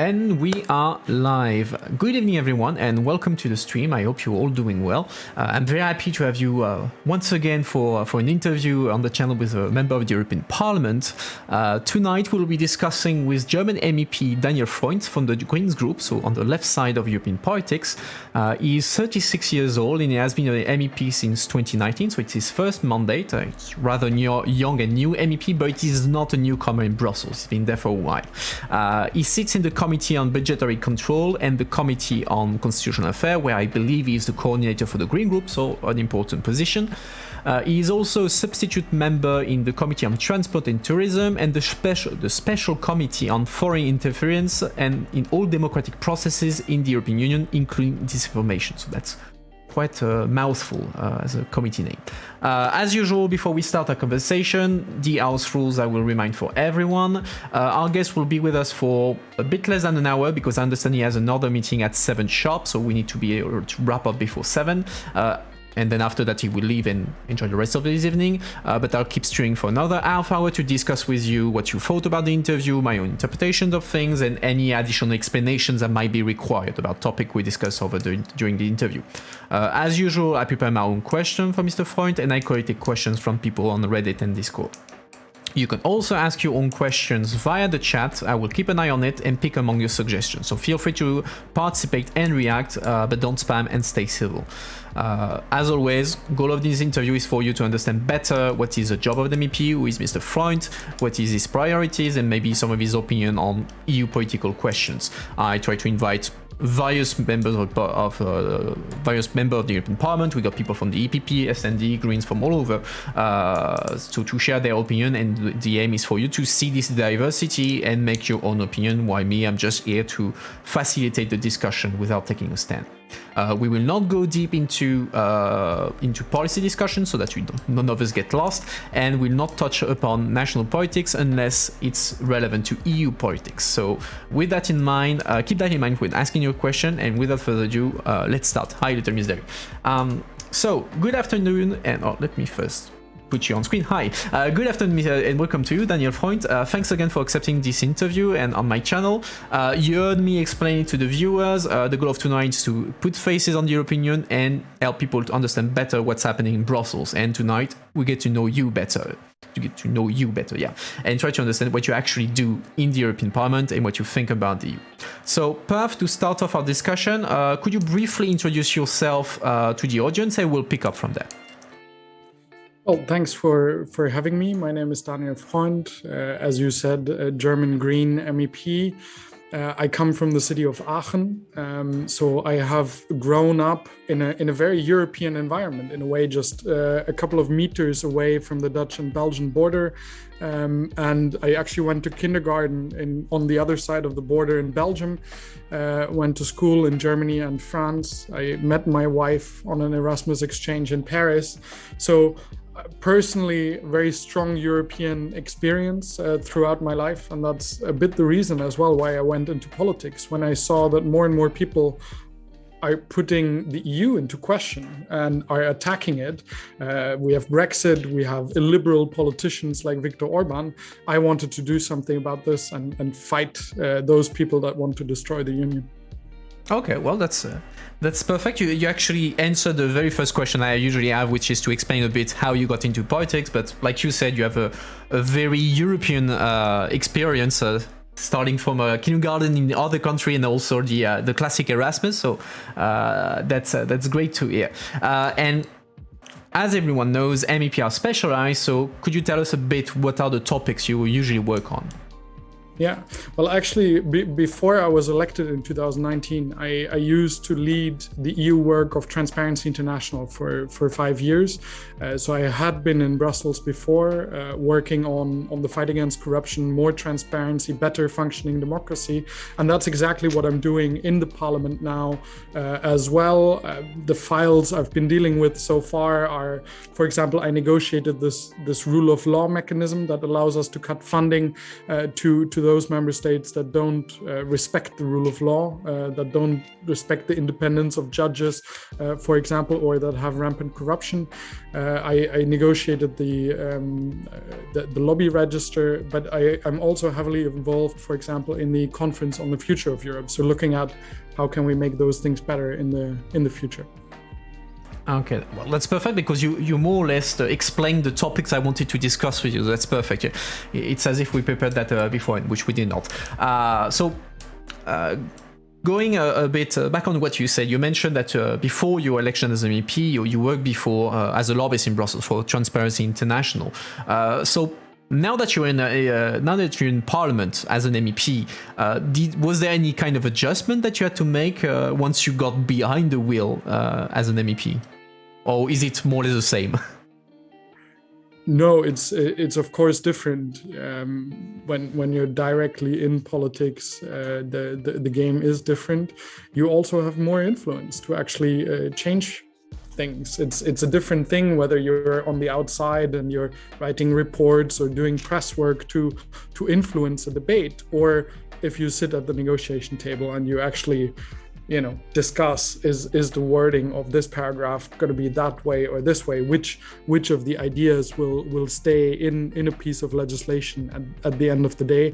And we are live. Good evening, everyone, and welcome to the stream. I hope you're all doing well. I'm very happy to have you once again for an interview on the channel with a member of the European Parliament. Tonight, we'll be discussing with German MEP Daniel Freund from the Greens group, so on the left side of European politics. He's 36 years old and he has been an MEP since 2019, so it's his first mandate. It's rather young and new MEP, but it is not a newcomer in Brussels. He's been there for a while. He sits in the Committee on Budgetary Control and the Committee on Constitutional Affairs, where I believe he is the coordinator for the Green Group, so an important position. He is also a substitute member in the Committee on Transport and Tourism and the Special Committee on Foreign Interference and in all democratic processes in the European Union, including disinformation. So that's quite a mouthful as a committee name. As usual, before we start our conversation, the house rules I will remind for everyone. Our guest will be with us for a bit less than an hour because I understand he has another meeting at 7 sharp, so we need to be able to wrap up before 7. And then after that he will leave and enjoy the rest of his evening. But I'll keep steering for another half hour to discuss with you what you thought about the interview, my own interpretations of things, and any additional explanations that might be required about topic we discussed during the interview. As usual, I prepare my own question for Mr. Freund, and I collect questions from people on Reddit and Discord. You can also ask your own questions via the chat. I will keep an eye on it and pick among your suggestions. So feel free to participate and react, but don't spam and stay civil. As always, goal of this interview is for you to understand better what is the job of the MEP, who is Mr. Freund, what is his priorities, and maybe some of his opinion on EU political questions. I try to invite various members of the European Parliament. We got people from the EPP, SND, Greens, from all over, so to share their opinion, and the aim is for you to see this diversity and make your own opinion, while I'm just here to facilitate the discussion without taking a stand. We will not go deep into policy discussion so that none of us get lost, and will not touch upon national politics unless it's relevant to EU politics. So with that in mind, keep that in mind when asking your question, and without further ado, let's start. Hi, little Miss Debbie. So good afternoon, and let me first put you on screen. Hi, good afternoon and welcome to you, Daniel Freund. Thanks again for accepting this interview and on my channel. You heard me explain to the viewers, the goal of tonight is to put faces on the European Union and help people to understand better what's happening in Brussels. And tonight we get to know you better. And try to understand what you actually do in the European Parliament and what you think about the EU. So perhaps to start off our discussion, could you briefly introduce yourself to the audience, and we'll pick up from there. Well, thanks for having me. My name is Daniel Freund. As you said, a German Green MEP. I come from the city of Aachen, so I have grown up in a very European environment, in a way just a couple of meters away from the Dutch and Belgian border. And I actually went to kindergarten on the other side of the border in Belgium, went to school in Germany and France. I met my wife on an Erasmus exchange in Paris. So personally, very strong European experience throughout my life, and that's a bit the reason as well why I went into politics. When I saw that more and more people are putting the EU into question and are attacking it. We have Brexit, we have illiberal politicians like Viktor Orban. I wanted to do something about this and fight those people that want to destroy the Union. Okay, well, that's perfect. You actually answered the very first question I usually have, which is to explain a bit how you got into politics. But like you said, you have a very European experience, starting from a kindergarten in the other country and also the classic Erasmus. So that's great to hear. And as everyone knows, MEP are specialized. So could you tell us a bit what are the topics you usually work on? Yeah, well, actually, before I was elected in 2019, I used to lead the EU work of Transparency International for 5 years. So I had been in Brussels before, working on the fight against corruption, more transparency, better functioning democracy. And that's exactly what I'm doing in the Parliament now as well. The files I've been dealing with so far are, for example, I negotiated this rule of law mechanism that allows us to cut funding to those member states that don't respect the rule of law, that don't respect the independence of judges, for example, or that have rampant corruption. I negotiated the lobby register, but I'm also heavily involved, for example, in the conference on the future of Europe. So looking at how can we make those things better in the future. Okay, well, that's perfect, because you more or less explained the topics I wanted to discuss with you. That's perfect. It's as if we prepared that before, which we did not. Going a bit back on what you said, you mentioned that before your election as an MEP, you worked before as a lobbyist in Brussels for Transparency International. So now that you're in Parliament as an MEP, was there any kind of adjustment that you had to make once you got behind the wheel as an MEP, or is it more or less the same? No, it's of course different. When you're directly in politics, the game is different. You also have more influence to actually change things. It's a different thing whether you're on the outside and you're writing reports or doing press work to influence a debate, or if you sit at the negotiation table and you actually discuss is the wording of this paragraph going to be that way or this way, which of the ideas will stay in a piece of legislation at the end of the day.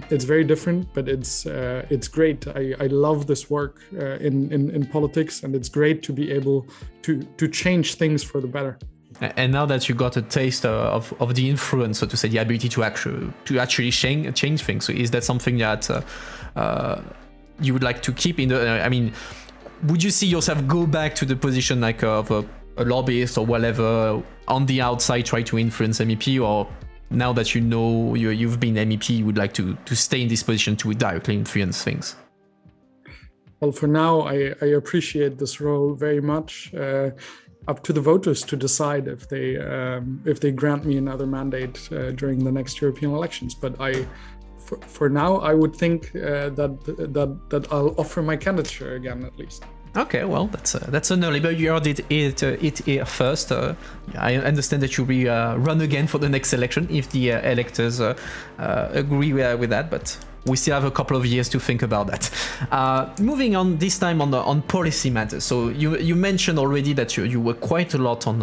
It's very different, but it's great. I love this work in politics, and it's great to be able to change things for the better. And now that you got a taste of the influence, so to say, the ability to actually change things, so is that something that you would like to keep in the? Would you see yourself go back to the position like of a lobbyist or whatever on the outside, try to influence MEP, or now that you've been MEP, you would like to stay in this position to directly influence things? Well, for now, I appreciate this role very much. Up to the voters to decide if they grant me another mandate during the next European elections. But for now, I would think that I'll offer my candidature again, at least. Okay, well, that's an early, but you already did it here first. I understand that you'll be run again for the next election if the electors agree with that, but we still have a couple of years to think about that. Moving on, this time on policy matters. So you mentioned already that you were quite a lot on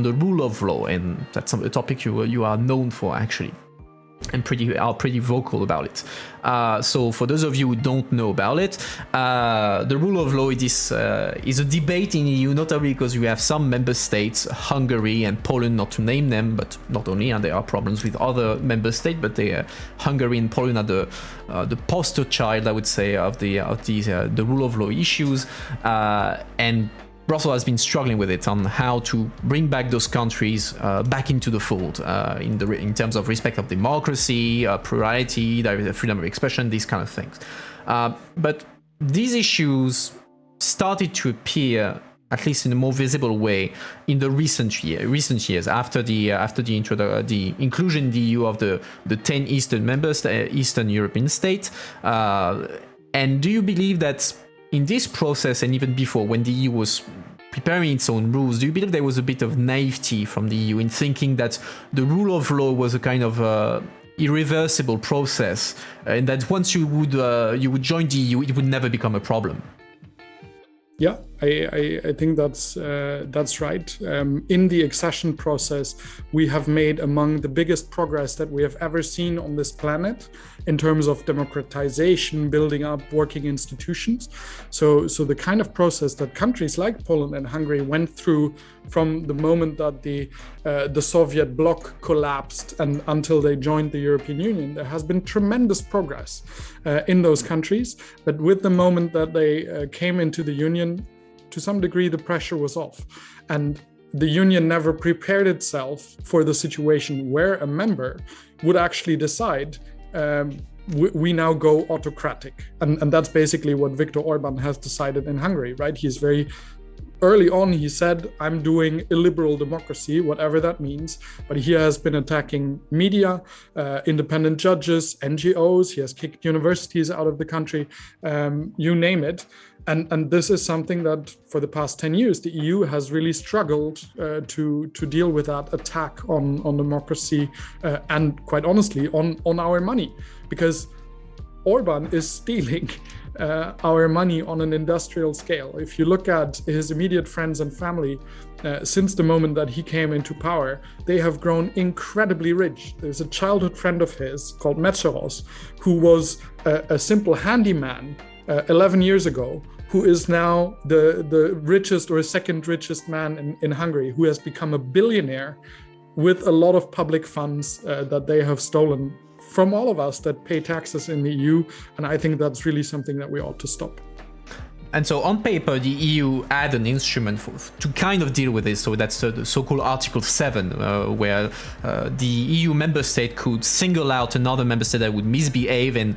the rule of law, and that's a topic you are known for, actually, and pretty vocal about it. So for those of you who don't know about it, the rule of law is a debate in EU, notably because we have some member states, Hungary and Poland, not to name them, but not only, and there are problems with other member states, but Hungary and Poland are the poster child, I would say, of the rule of law issues, and Brussels has been struggling with it on how to bring back those countries back into the fold in terms of respect of democracy, plurality, freedom of expression, these kind of things. But these issues started to appear, at least in a more visible way, in the recent years after the inclusion in the EU of the 10 Eastern European states. And do you believe that in this process, and even before, when the EU was preparing its own rules, do you believe there was a bit of naivety from the EU in thinking that the rule of law was a kind of irreversible process, and that once you would join the EU, it would never become a problem? Yeah, I think that's right. In the accession process, we have made among the biggest progress that we have ever seen on this planet in terms of democratization, building up working institutions. So the kind of process that countries like Poland and Hungary went through from the moment that the Soviet bloc collapsed and until they joined the European Union, there has been tremendous progress in those countries. But with the moment that they came into the Union, to some degree, the pressure was off. And the Union never prepared itself for the situation where a member would actually decide, we now go autocratic. And that's basically what Viktor Orban has decided in Hungary, right? He's very early on, he said, I'm doing illiberal democracy, whatever that means. But he has been attacking media, independent judges, NGOs. He has kicked universities out of the country, you name it. And this is something that for the past 10 years, the EU has really struggled to deal with that attack on democracy and quite honestly on our money, because Orban is stealing our money on an industrial scale. If you look at his immediate friends and family, since the moment that he came into power, they have grown incredibly rich. There's a childhood friend of his called Metzeros, who was a simple handyman 11 years ago, who is now the richest or second richest man in Hungary, who has become a billionaire with a lot of public funds that they have stolen from all of us that pay taxes in the EU. And I think that's really something that we ought to stop. And so on paper, the EU had an instrument to kind of deal with this. So that's the so-called Article 7, where the EU member state could single out another member state that would misbehave and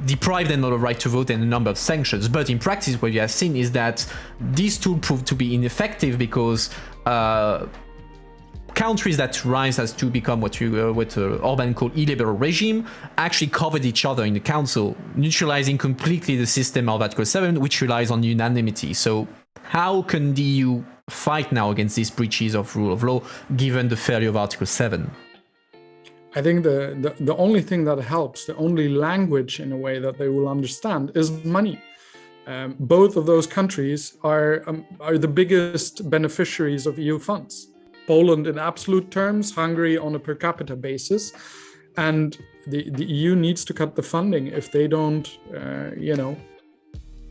deprive them of the right to vote and a number of sanctions. But in practice, what you have seen is that this tool proved to be ineffective because countries that rise as to become what Orban called illiberal regime actually covered each other in the council, neutralizing completely the system of Article 7, which relies on unanimity. So how can the EU fight now against these breaches of rule of law, given the failure of Article 7? I think the only thing that helps, the only language in a way that they will understand, is money. Both of those countries are the biggest beneficiaries of EU funds. Poland in absolute terms, Hungary on a per capita basis, and the EU needs to cut the funding if they don't,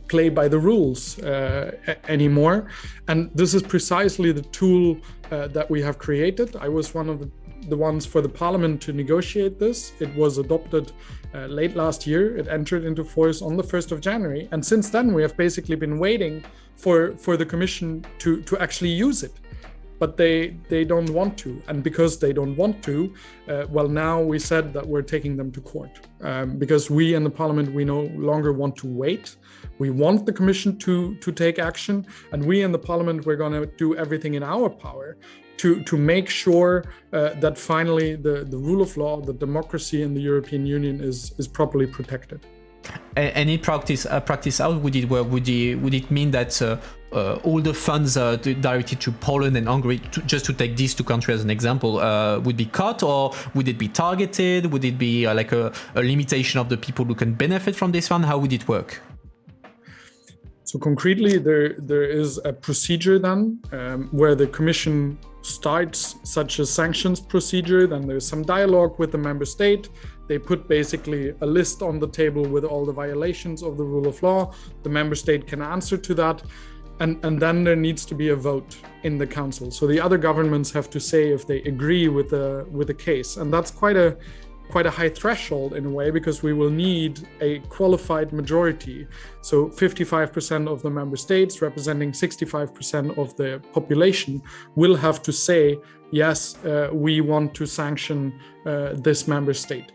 play by the rules anymore. And this is precisely the tool that we have created. I was one of the ones for the parliament to negotiate this. It was adopted late last year. It entered into force on the 1st of January. And since then, we have basically been waiting for the Commission to actually use it. But they don't want to. And because they don't want to, now we said that we're taking them to court. Because we in the parliament, we no longer want to wait. We want the Commission to take action. And we in the parliament, we're going to do everything in our power to make sure that finally the rule of law, the democracy in the European Union is properly protected. And in practice, how would it work? Would it mean that all the funds directed to Poland and Hungary, just to take these two countries as an example, would be cut, or would it be targeted? Would it be like a limitation of the people who can benefit from this fund? How would it work? So concretely, there is a procedure then where the Commission starts such a sanctions procedure. Then there's some dialogue with the member state. They put basically a list on the table with all the violations of the rule of law. The member state can answer to that. And then there needs to be a vote in the council. So the other governments have to say if they agree with the case. And that's quite a high threshold in a way, because we will need a qualified majority. So 55% of the member states, representing 65% of the population, will have to say, yes, we want to sanction this member state.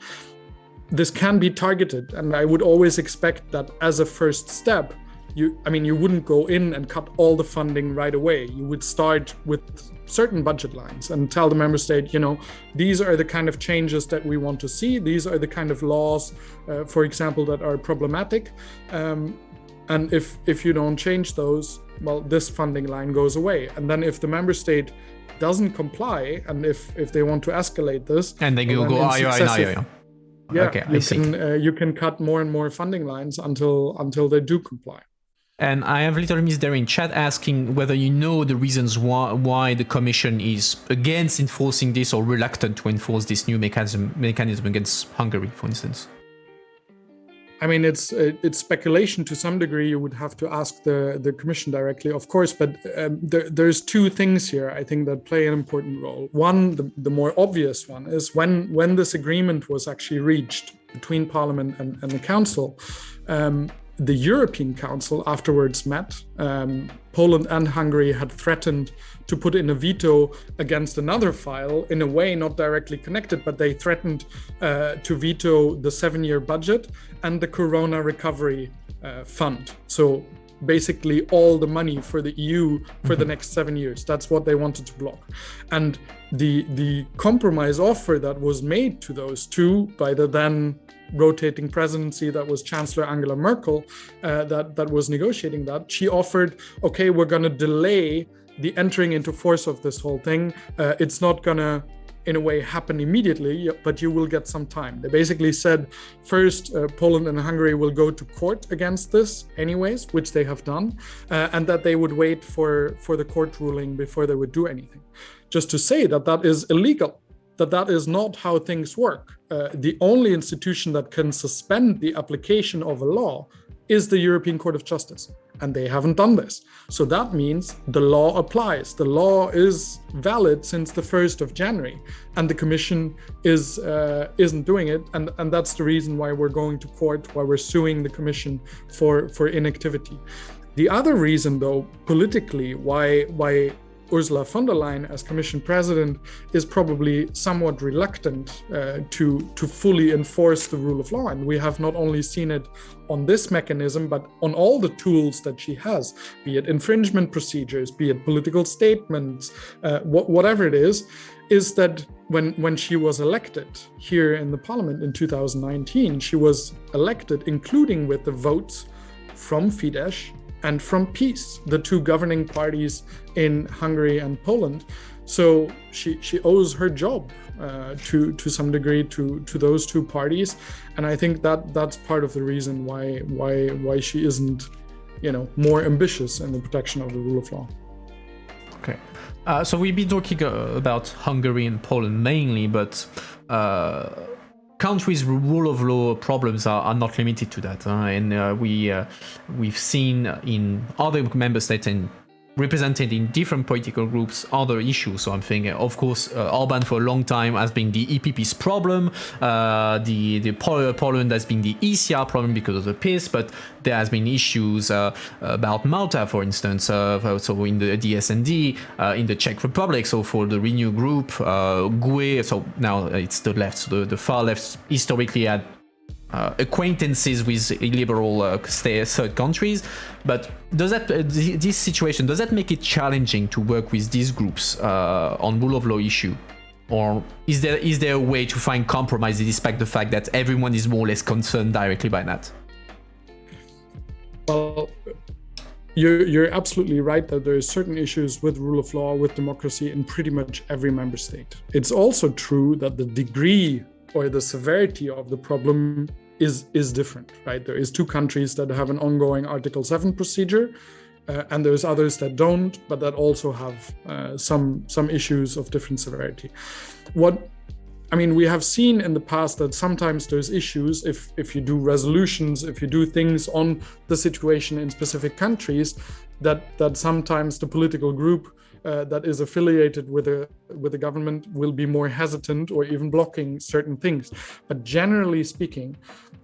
This can be targeted, and I would always expect that as a first step, you wouldn't go in and cut all the funding right away. You would start with certain budget lines and tell the member state, these are the kind of changes that we want to see. These are the kind of laws, for example, that are problematic. And if you don't change those, well, this funding line goes away. And then if the member state doesn't comply, and if they want to escalate this, and then you'll go higher. Yeah, okay, you can cut more and more funding lines until they do comply. And I have Little Miss there in chat asking whether you know the reasons why the Commission is against enforcing this or reluctant to enforce this new mechanism against Hungary, for instance. I mean, it's speculation to some degree. You would have to ask the Commission directly, of course, but there's two things here, I think, that play an important role. One, the more obvious one, is when this agreement was actually reached between Parliament and the Council, the European Council afterwards met. Poland and Hungary had threatened to put in a veto against another file, in a way not directly connected, but they threatened to veto the 7-year budget and the Corona Recovery Fund. So basically all the money for the EU for the next 7 years. That's what they wanted to block. And the compromise offer that was made to those two by the then rotating presidency, that was Chancellor Angela Merkel, that was negotiating that, she offered, okay, we're going to delay the entering into force of this whole thing. It's not going to, in a way, happen immediately, but you will get some time. They basically said, first, Poland and Hungary will go to court against this anyways, which they have done, and that they would wait for the court ruling before they would do anything. Just to say that that is illegal, that is not how things work. The only institution that can suspend the application of a law is the European Court of Justice, and they haven't done this. So that means the law applies. The law is valid since the 1st of January, and the Commission isn't doing it, and that's the reason why we're going to court, why we're suing the Commission for inactivity. The other reason, though, politically, why Ursula von der Leyen, as Commission President, is probably somewhat reluctant to fully enforce the rule of law. And we have not only seen it on this mechanism, but on all the tools that she has, be it infringement procedures, be it political statements, whatever it is that when she was elected here in the Parliament in 2019, she was elected including with the votes from Fidesz and from PiS, the two governing parties in Hungary and Poland. So she owes her job to some degree to those two parties, and I think that's part of the reason why she isn't, more ambitious in the protection of the rule of law. Okay, so we've been talking about Hungary and Poland mainly, but countries' rule of law problems are not limited to that, and we've seen in other member states and represented in different political groups other issues. So I'm thinking, of course, Orban for a long time has been the EPP's problem, the Poland has been the ECR problem because of the PiS, but there has been issues about Malta, for instance, so in the DSND, in the Czech Republic, so for the Renew Group, GUE, so now it's the left, so the far left historically had acquaintances with illiberal third countries, but does this situation, does that make it challenging to work with these groups on rule of law issue, or is there a way to find compromise despite the fact that everyone is more or less concerned directly by that? Well, you're absolutely right that there are certain issues with rule of law, with democracy in pretty much every member state. It's also true that the degree or the severity of the problem is different, right? There is two countries that have an ongoing Article 7 procedure, and there's others that don't, but that also have some issues of different severity. We have seen in the past that sometimes there's issues if you do resolutions, if you do things on the situation in specific countries, that sometimes the political group that is affiliated with the government will be more hesitant or even blocking certain things. But generally speaking,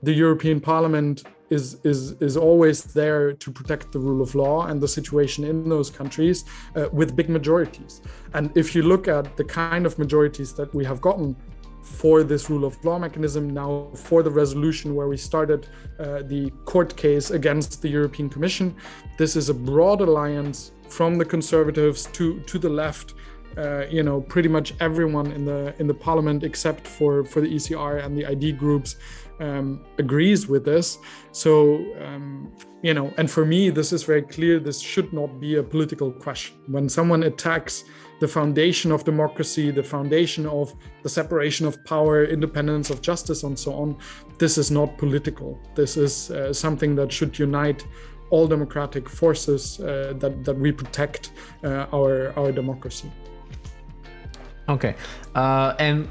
the European Parliament is always there to protect the rule of law and the situation in those countries with big majorities. And if you look at the kind of majorities that we have gotten for this rule of law mechanism now, for the resolution where we started the court case against the European Commission, this is a broad alliance from the conservatives to the left. Pretty much everyone in the parliament except for the ECR and the ID groups agrees with this. So and for me this is very clear, this should not be a political question. When someone attacks the foundation of democracy, the foundation of the separation of power, independence of justice, and so on, this is not political. This is something that should unite all democratic forces, that we protect our democracy. Okay, and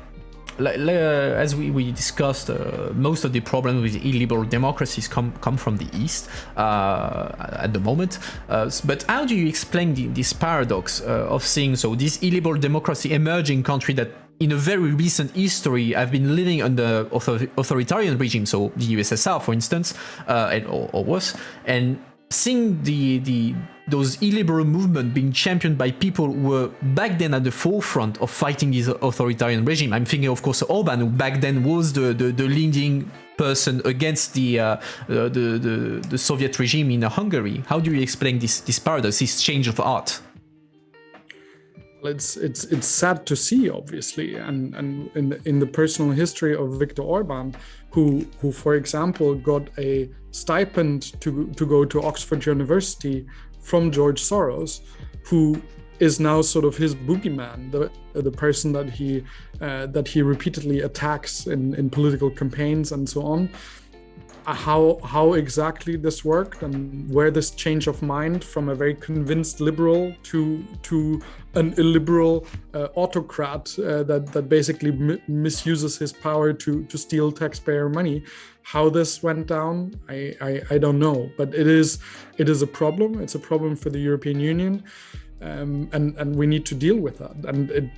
as we discussed, most of the problems with illiberal democracies come from the East at the moment. But how do you explain this paradox of seeing this illiberal democracy emerging country that in a very recent history have been living under authoritarian regime, so the USSR, for instance, or worse, and seeing those illiberal movements being championed by people who were back then at the forefront of fighting this authoritarian regime. I'm thinking, of course, Orban, who back then was the leading person against the Soviet regime in Hungary. How do you explain this paradox, this change of art? It's sad to see, obviously, and in the personal history of Viktor Orban, who for example got a stipend to go to Oxford University from George Soros, who is now sort of his boogeyman, the person that he repeatedly attacks in political campaigns and so on. How exactly this worked and where this change of mind from a very convinced liberal to an illiberal autocrat that basically misuses his power to steal taxpayer money, how this went down, I don't know, but it is a problem. It's a problem for the European Union, and we need to deal with that. And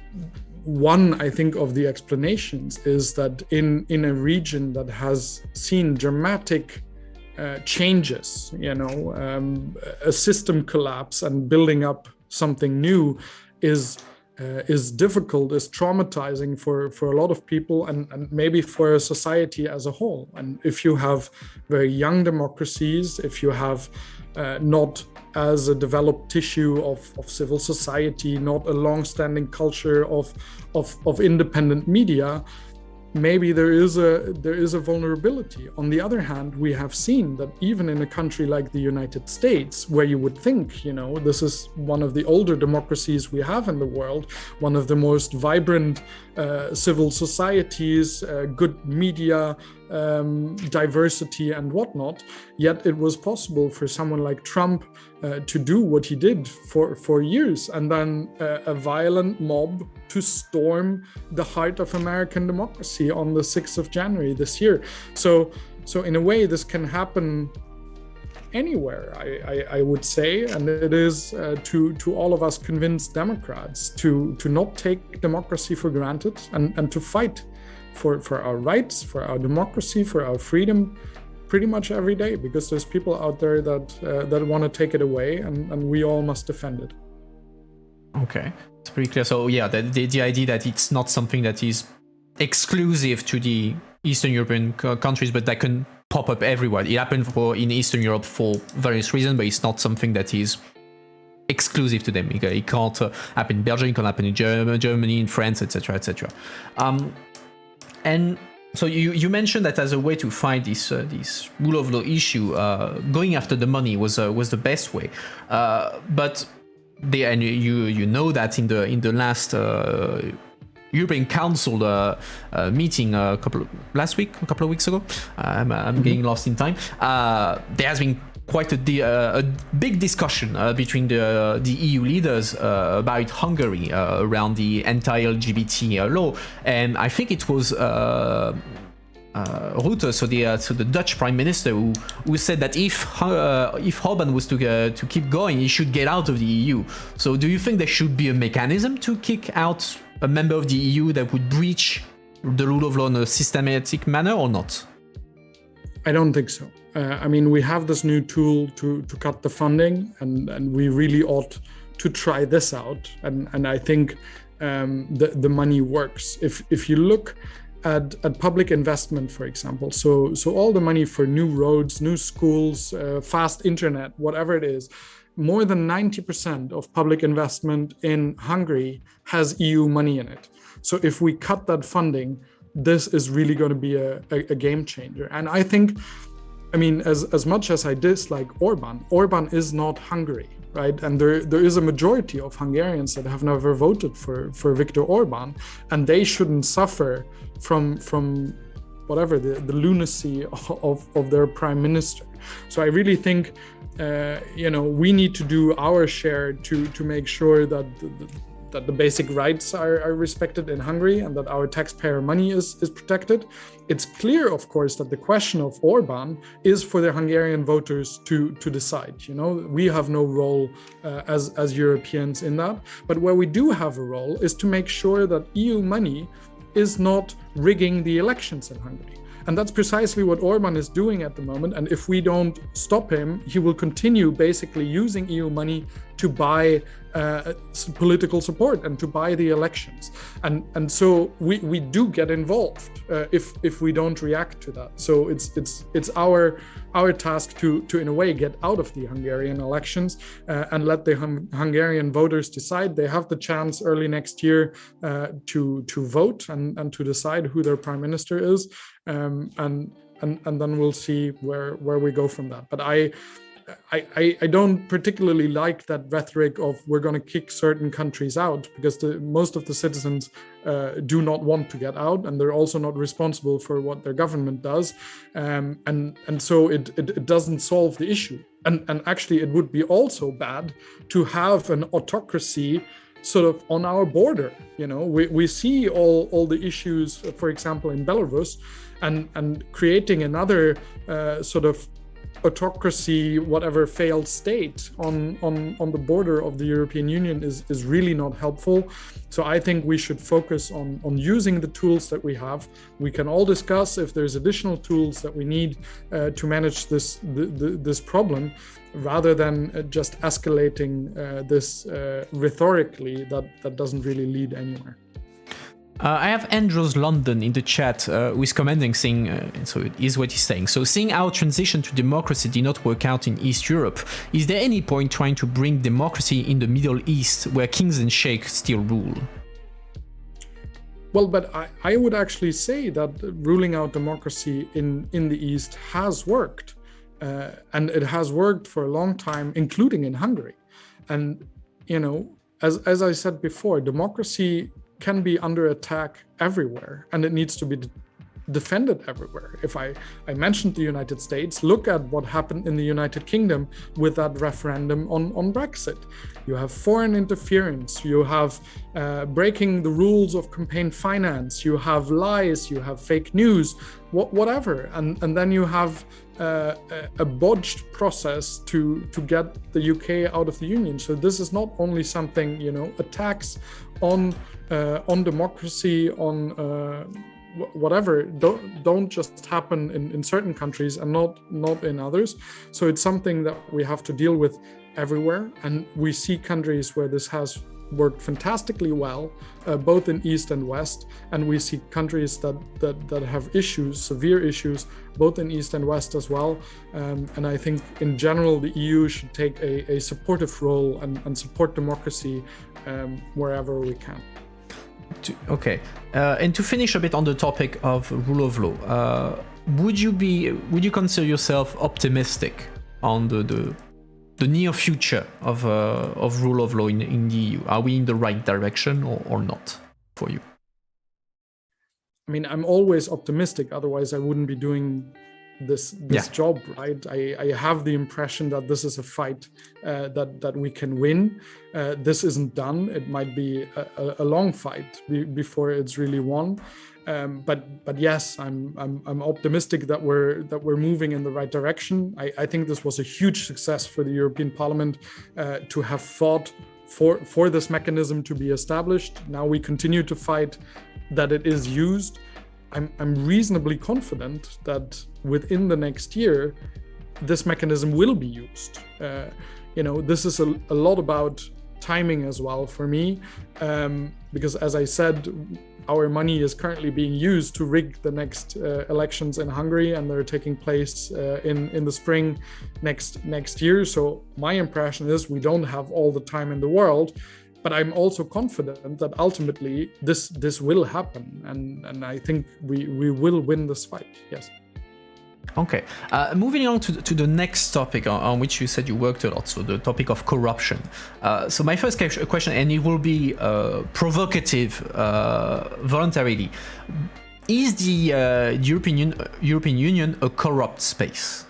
one, I think, of the explanations is that in a region that has seen dramatic changes, a system collapse and building up something new is difficult, is traumatizing for a lot of people and maybe for a society as a whole. And if you have very young democracies, if you have not as a developed tissue of civil society, not a long-standing culture of independent media, maybe there is a vulnerability. On the other hand, we have seen that even in a country like the United States, where you would think, this is one of the older democracies we have in the world, one of the most vibrant civil societies, good media, diversity and whatnot, yet it was possible for someone like Trump to do what he did for years, and then a violent mob to storm the heart of American democracy on the 6th of January this year. So in a way, this can happen anywhere, I would say, and it is to all of us convinced Democrats to not take democracy for granted and to fight for our rights, for our democracy, for our freedom, pretty much every day, because there's people out there that want to take it away, and we all must defend it. Okay, it's pretty clear. So yeah, the idea that it's not something that is exclusive to the Eastern European countries, but that can pop up everywhere. It happened in Eastern Europe for various reasons, but it's not something that is exclusive to them. It can't happen in Belgium, it can happen in Germany, in France, etc., etc. And so you mentioned that as a way to fight this rule of law issue, going after the money was the best way. But you know that in the last European Council meeting a couple of weeks ago, I'm getting lost in time. There has been quite a big discussion between the EU leaders about Hungary around the anti-LGBT law, and I think it was Rutte, so the Dutch Prime Minister, who said that if Orban was to keep going, he should get out of the EU. So, do you think there should be a mechanism to kick out a member of the EU that would breach the rule of law in a systematic manner, or not? I don't think so. We have this new tool to cut the funding, and we really ought to try this out. And I think the money works. If you look at public investment, for example, so all the money for new roads, new schools, fast internet, whatever it is, more than 90% of public investment in Hungary has EU money in it. So if we cut that funding, this is really going to be a game changer. And I think, as much as I dislike Orban is not Hungary, right? And there is a majority of Hungarians that have never voted for Viktor Orban, and they shouldn't suffer from whatever the lunacy of their prime minister. So I really think we need to do our share to make sure that the basic rights are respected in Hungary and that our taxpayer money is protected. It's clear, of course, that the question of Orban is for the Hungarian voters to decide. We have no role as Europeans in that. But where we do have a role is to make sure that EU money is not rigging the elections in Hungary. And that's precisely what Orban is doing at the moment. And if we don't stop him, he will continue basically using EU money to buy political support and to buy the elections. And so we do get involved if we don't react to that. So it's our task to in a way get out of the Hungarian elections and let the Hungarian voters decide. They have the chance early next year to vote and to decide who their prime minister is, and then we'll see where we go from that. But I don't particularly like that rhetoric of we're going to kick certain countries out, because most of the citizens do not want to get out, and they're also not responsible for what their government does, and so it doesn't solve the issue. And actually, it would be also bad to have an autocracy sort of on our border. We see all the issues, for example, in Belarus, and creating another sort of autocracy, whatever failed state on the border of the European Union is really not helpful. So I think we should focus on using the tools that we have. We can all discuss if there's additional tools that we need to manage this problem, rather than just escalating this rhetorically that doesn't really lead anywhere. I have Andrews London in the chat who is commenting, saying, so it is what he's saying. So, seeing our transition to democracy did not work out in East Europe, is there any point trying to bring democracy in the Middle East, where kings and sheikhs still rule? Well, but I would actually say that ruling out democracy in the East has worked. And it has worked for a long time, including in Hungary. And, as I said before, democracy can be under attack everywhere, and it needs to be defended everywhere. If I mentioned the United States, look at what happened in the United Kingdom with that referendum on Brexit. You have foreign interference, you have breaking the rules of campaign finance, you have lies, you have fake news, whatever, and then you have a bodged process to get the UK out of the Union. So this is not only something, attacks on democracy, on whatever, don't just happen in certain countries and not in others. So it's something that we have to deal with everywhere, and we see countries where this has worked fantastically well, both in East and West, and we see countries that have issues, severe issues, both in East and West as well. And I think in general the EU should take a supportive role and support democracy wherever we can. Okay, and to finish a bit on the topic of rule of law, would you consider yourself optimistic on the near future of rule of law in the EU? Are we in the right direction or not for you? I mean, I'm always optimistic, otherwise I wouldn't be doing this job, right? I have the impression that this is a fight that we can win. This isn't done. It might be a long fight before it's really won. But yes, I'm optimistic that we're moving in the right direction. I think this was a huge success for the European Parliament to have fought for this mechanism to be established. Now we continue to fight that it is used. I'm reasonably confident that within the next year, this mechanism will be used. This is a lot about timing as well for me, because as I said, our money is currently being used to rig the next elections in Hungary, and they're taking place in the spring next year. So my impression is we don't have all the time in the world. But I'm also confident that ultimately this will happen, and I think we will win this fight. Yes. Okay. Moving on to the next topic on which you said you worked a lot, so the topic of corruption. So my first question, and it will be provocative voluntarily: is the European Union a corrupt space?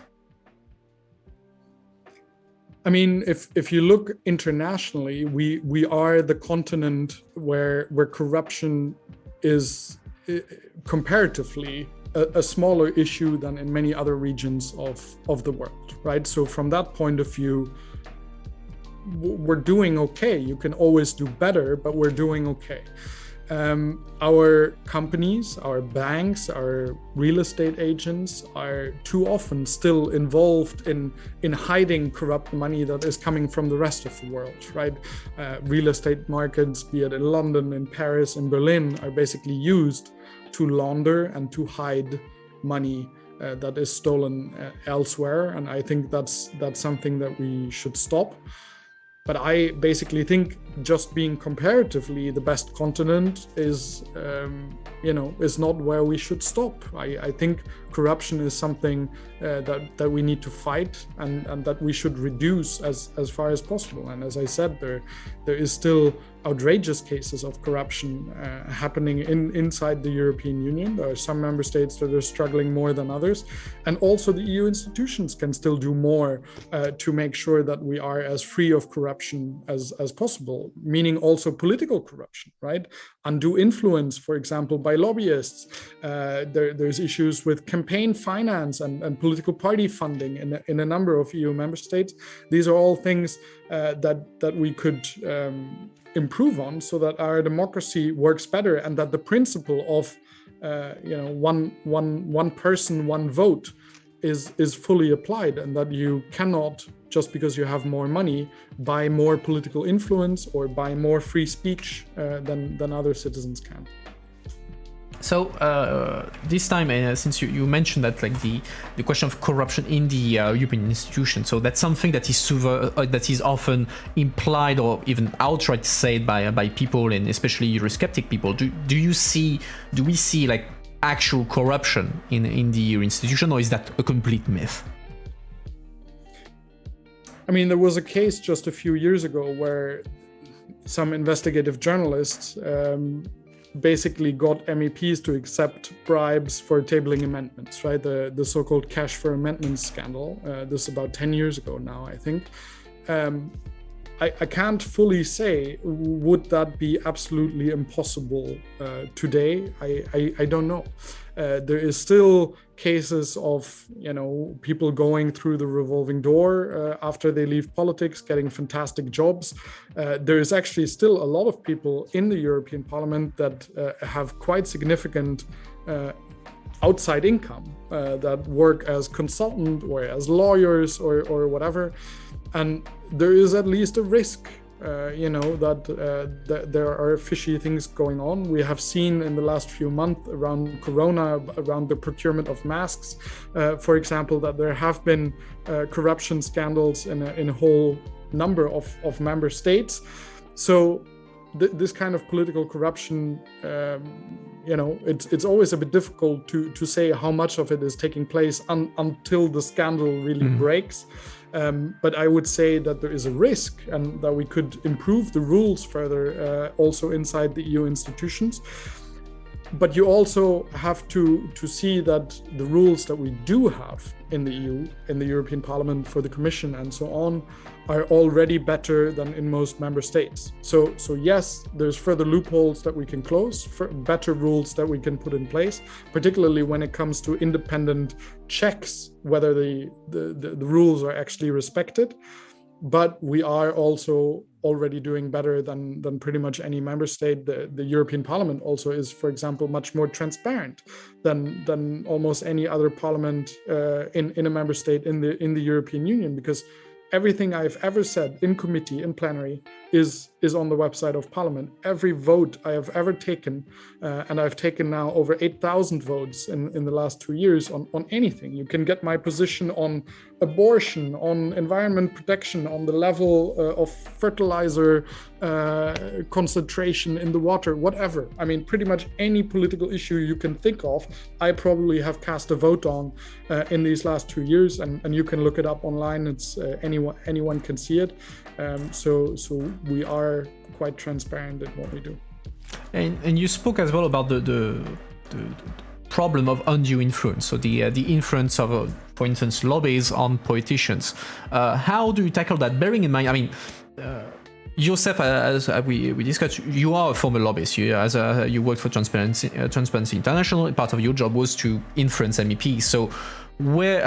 I mean, if you look internationally, we are the continent where corruption is comparatively a smaller issue than in many other regions of the world, right? So from that point of view, we're doing okay. You can always do better, but we're doing okay. Our companies, our banks, our real estate agents are too often still involved in hiding corrupt money that is coming from the rest of the world, right? Real estate markets, be it in London, in Paris, in Berlin, are basically used to launder and to hide money that is stolen elsewhere. And I think that's something that we should stop. But I basically think just being comparatively the best continent is not where we should stop. I think corruption is something that we need to fight and that we should reduce as far as possible. And as I said, there is still outrageous cases of corruption happening inside the European Union. There are some member states that are struggling more than others. And also the EU institutions can still do more to make sure that we are as free of corruption as possible, meaning also political corruption, right? Undue influence, for example, by lobbyists. There's issues with campaign finance and political party funding in a number of EU member states. These are all things that we could improve on so that our democracy works better and that the principle of one person, one vote is fully applied, and that you cannot, just because you have more money, buy more political influence or buy more free speech than other citizens can. So this time, since you mentioned that, like the question of corruption in the European institutions, so that's something that is often implied or even outright said by people, and especially Eurosceptic people. Do we see like actual corruption in the EU institution, or is that a complete myth? I mean, there was a case just a few years ago where some investigative journalists basically got MEPs to accept bribes for tabling amendments, right? The so-called cash for amendments scandal. This is about 10 years ago now, I think. I can't fully say, would that be absolutely impossible today? I don't know. There is still cases of people going through the revolving door after they leave politics, getting fantastic jobs. There is actually still a lot of people in the European Parliament that have quite significant outside income that work as consultant or as lawyers or whatever. And there is at least a risk, that there are fishy things going on. We have seen in the last few months around Corona, around the procurement of masks, for example, that there have been corruption scandals in a whole number of member states. So this kind of political corruption, it's always a bit difficult to say how much of it is taking place until the scandal really breaks. But I would say that there is a risk and that we could improve the rules further also inside the EU institutions. But you also have to see that the rules that we do have in the EU, in the European Parliament, for the Commission and so on, are already better than in most member states. So yes, there's further loopholes that we can close, better rules that we can put in place, particularly when it comes to independent checks, whether the rules are actually respected. But we are also already doing better than pretty much any member state. The European Parliament also is, for example, much more transparent than almost any other parliament in a member state in the European Union, because everything I've ever said in committee, in plenary, is on the website of Parliament. Every vote I have ever taken, and I've taken now over 8,000 votes in the last 2 years on anything. You can get my position on abortion, on environment protection, on the level of fertilizer concentration in the water, whatever. I mean, pretty much any political issue you can think of, I probably have cast a vote on in these last 2 years, and you can look it up online. It's anyone can see it. So we are quite transparent in what we do. And you spoke as well about the problem of undue influence, so the influence of, for instance, lobbies on politicians. How do you tackle that? Bearing in mind, I mean, yourself, as we discussed, you are a former lobbyist. You worked for Transparency International. Part of your job was to influence MEPs. So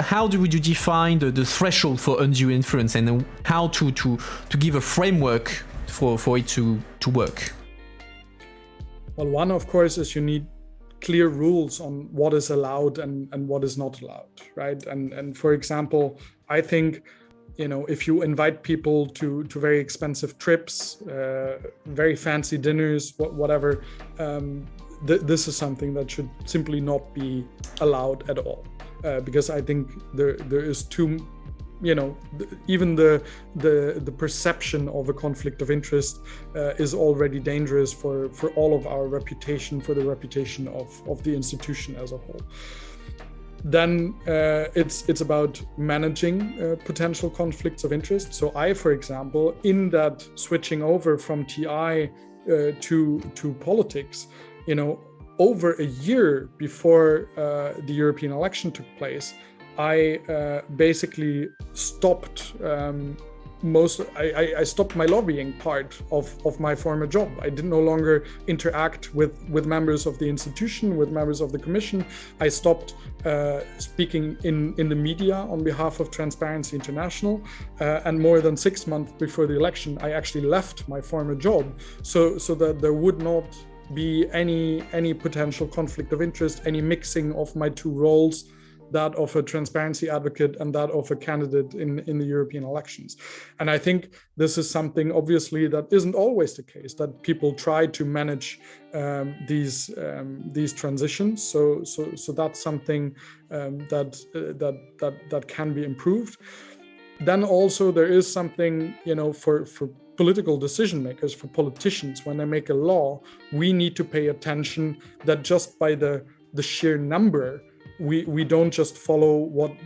how would you define the threshold for undue influence, and how to give a framework for it to work? Well, one, of course, is you need clear rules on what is allowed and what is not allowed, right? And for example, I think, if you invite people to very expensive trips, very fancy dinners, whatever, this is something that should simply not be allowed at all, because I think there is too, even the perception of a conflict of interest is already dangerous for all of our reputation, for the reputation of the institution as a whole. Then it's about managing potential conflicts of interest. So I, for example, in that switching over from TI to politics, over a year before the European election took place, I basically stopped I stopped my lobbying part of my former job. I did no longer interact with members of the institution, with members of the commission. I stopped speaking in the media on behalf of Transparency International, and more than 6 months before the election, I actually left my former job so that there would not be any potential conflict of interest, any mixing of my two roles, that of a transparency advocate and that of a candidate in the European elections. And I think this is something, obviously, that isn't always the case, that people try to manage these transitions. So that's something that can be improved. Then also there is something, for political decision makers, for politicians, when they make a law, we need to pay attention that just by the sheer number, we don't just follow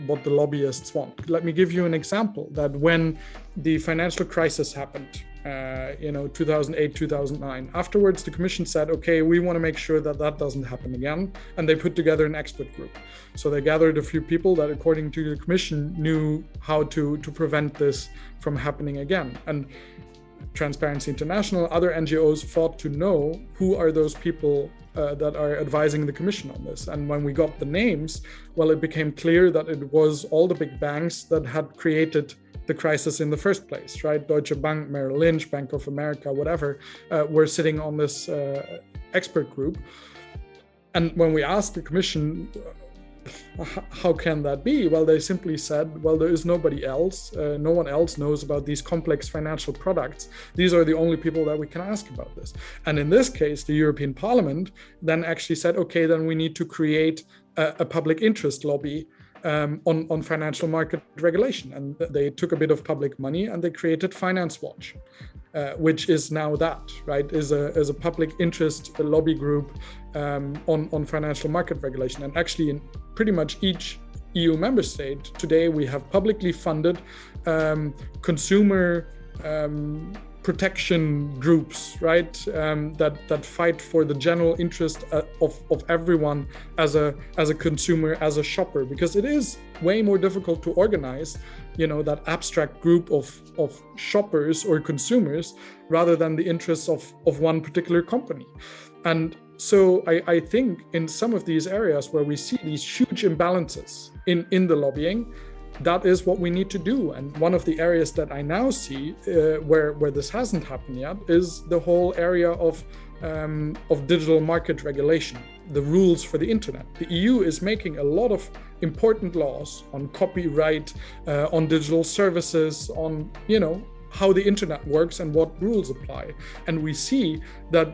what the lobbyists want. Let me give you an example, that when the financial crisis happened, 2008, 2009, afterwards the commission said, okay, we want to make sure that doesn't happen again. And they put together an expert group. So they gathered a few people that, according to the commission, knew how to prevent this from happening again. And Transparency International, other NGOs fought to know who are those people that are advising the commission on this. And when we got the names, well, it became clear that it was all the big banks that had created the crisis in the first place, right? Deutsche Bank, Merrill Lynch, Bank of America, whatever, were sitting on this expert group. And when we asked the commission, how can that be? Well, they simply said, well, there is nobody else. No one else knows about these complex financial products. These are the only people that we can ask about this. And in this case, the European Parliament then actually said, okay, then we need to create a public interest lobby on financial market regulation. And they took a bit of public money and they created Finance Watch, which is now that, right, is a public interest lobby group on financial market regulation. And actually in pretty much each EU member state today, we have publicly funded consumer protection groups, right, that fight for the general interest of everyone as a consumer, as a shopper, because it is way more difficult to organize, that abstract group of shoppers or consumers rather than the interests of one particular company. And so I think in some of these areas where we see these huge imbalances in the lobbying, that is what we need to do. And one of the areas that I now see where this hasn't happened yet is the whole area of digital market regulation, the rules for the internet. The EU is making a lot of important laws on copyright, on digital services, on how the internet works and what rules apply. And we see that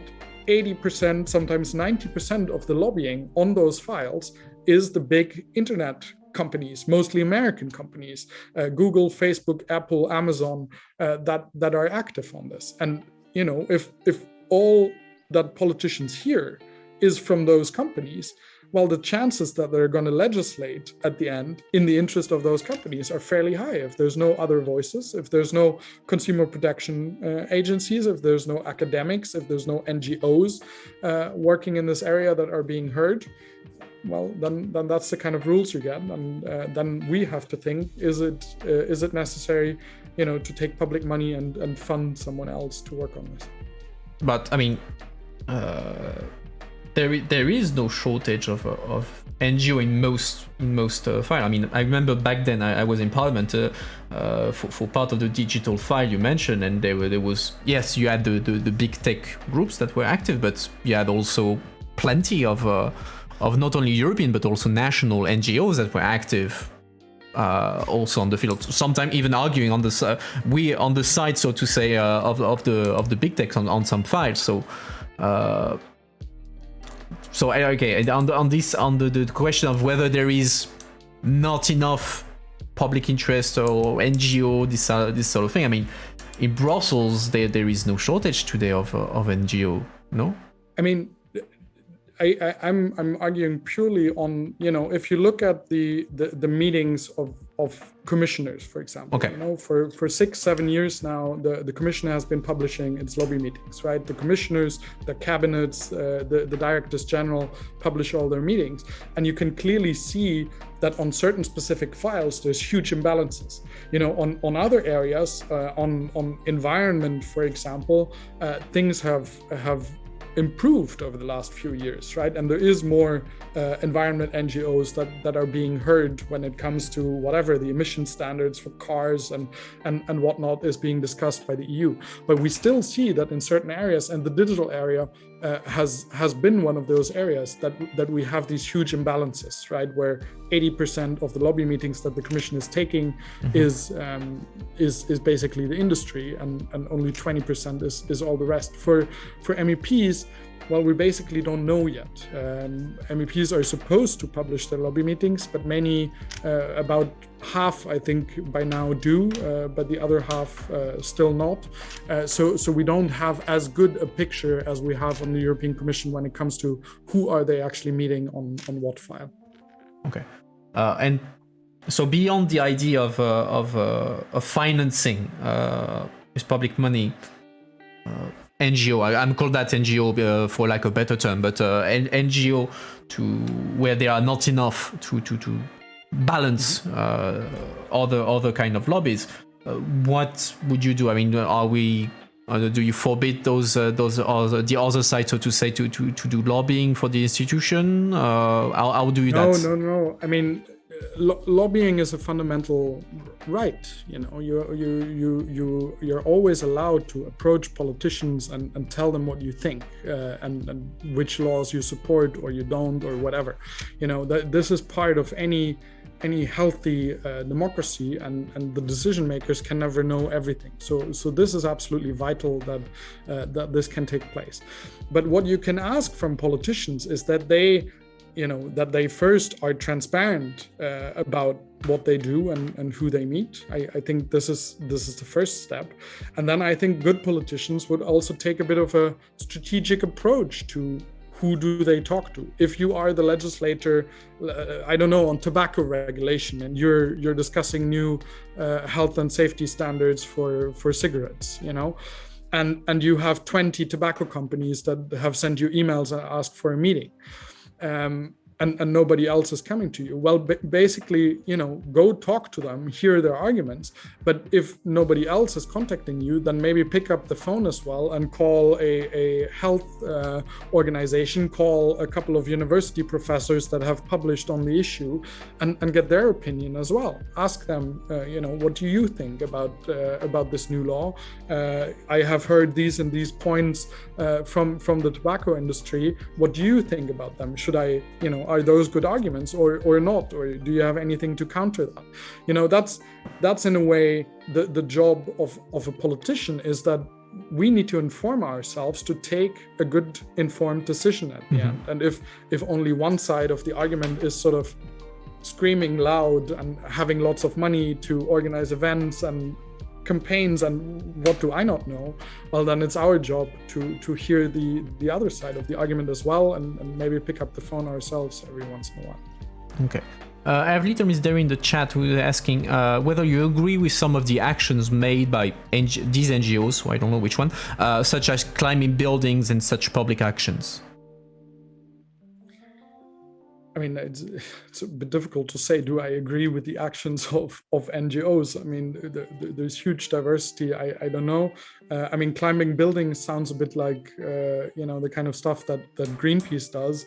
80%, sometimes 90% of the lobbying on those files is the big internet companies, mostly American companies, Google, Facebook, Apple, Amazon, that are active on this. And if all that politicians hear is from those companies, well, the chances that they're going to legislate at the end in the interest of those companies are fairly high. If there's no other voices, if there's no consumer protection agencies, if there's no academics, if there's no NGOs working in this area that are being heard, well, then that's the kind of rules you get. And then we have to think, is it necessary, to take public money and fund someone else to work on this? But I mean, there is no shortage of NGO in most file. I mean, I remember back then I was in Parliament for part of the digital file you mentioned, and there was, yes, you had the big tech groups that were active, but you had also plenty of not only European but also national NGOs that were active. Also on the field, sometimes even arguing on the side, so to say, of the big techs on some files. So okay, and on the question of whether there is not enough public interest or NGO, this sort of thing. I mean, in Brussels there is no shortage today of NGO. No, I mean, I'm arguing purely on, if you look at the meetings of commissioners, for example. Okay. For 6-7 years now, the commission has been publishing its lobby meetings, right? The commissioners, the cabinets, the directors general publish all their meetings, and you can clearly see that on certain specific files there's huge imbalances. On other areas, on environment, for example, things have improved over the last few years, right? And there is more environment NGOs that are being heard when it comes to whatever the emission standards for cars and whatnot is being discussed by the EU. But we still see that in certain areas, and the digital area has been one of those areas that we have these huge imbalances, right? Where 80% of the lobby meetings that the Commission is taking is basically the industry, and only 20% is all the rest. For MEPs, well, we basically don't know yet. MEPs are supposed to publish their lobby meetings, but many, about half, I think, by now do, but the other half still not. So we don't have as good a picture as we have on the European Commission when it comes to who are they actually meeting on what file. Okay. And so beyond the idea of financing with public money, NGO, I'm called that NGO for lack of a better term, but NGO where there are not enough to balance other kind of lobbies. What would you do? I mean, do you forbid the other side, so to say, to do lobbying for the institution? How do you that? No. I mean, lobbying is a fundamental right. You're always allowed to approach politicians and tell them what you think and which laws you support or you don't or whatever. This is part of any healthy democracy, and the decision makers can never know everything. So this is absolutely vital that this can take place. But what you can ask from politicians is that they first are transparent about what they do and who they meet. I think this is the first step. And then I think good politicians would also take a bit of a strategic approach to who do they talk to. If you are the legislator, I don't know, on tobacco regulation, and you're discussing new health and safety standards for cigarettes, and you have 20 tobacco companies that have sent you emails and asked for a meeting. And nobody else is coming to you. Well, basically, go talk to them, hear their arguments. But if nobody else is contacting you, then maybe pick up the phone as well and call a health organization, call a couple of university professors that have published on the issue and get their opinion as well. Ask them, what do you think about this new law? I have heard these and these points from the tobacco industry. What do you think about them? Should I, are those good arguments or not? Or do you have anything to counter that? That's in a way the job of a politician, is that we need to inform ourselves to take a good informed decision at the end. And if only one side of the argument is sort of screaming loud and having lots of money to organize events and campaigns and what do I not know, well, then it's our job to hear the other side of the argument as well, and maybe pick up the phone ourselves every once in a while. Okay. I have Little Miss Derry in the chat who is asking whether you agree with some of the actions made by these NGOs, so I don't know which one, such as climbing buildings and such public actions. mean, it's a bit difficult to say, do I agree with the actions of NGOs? I mean, there's huge diversity. I don't know. I mean, climbing buildings sounds a bit like, the kind of stuff that Greenpeace does.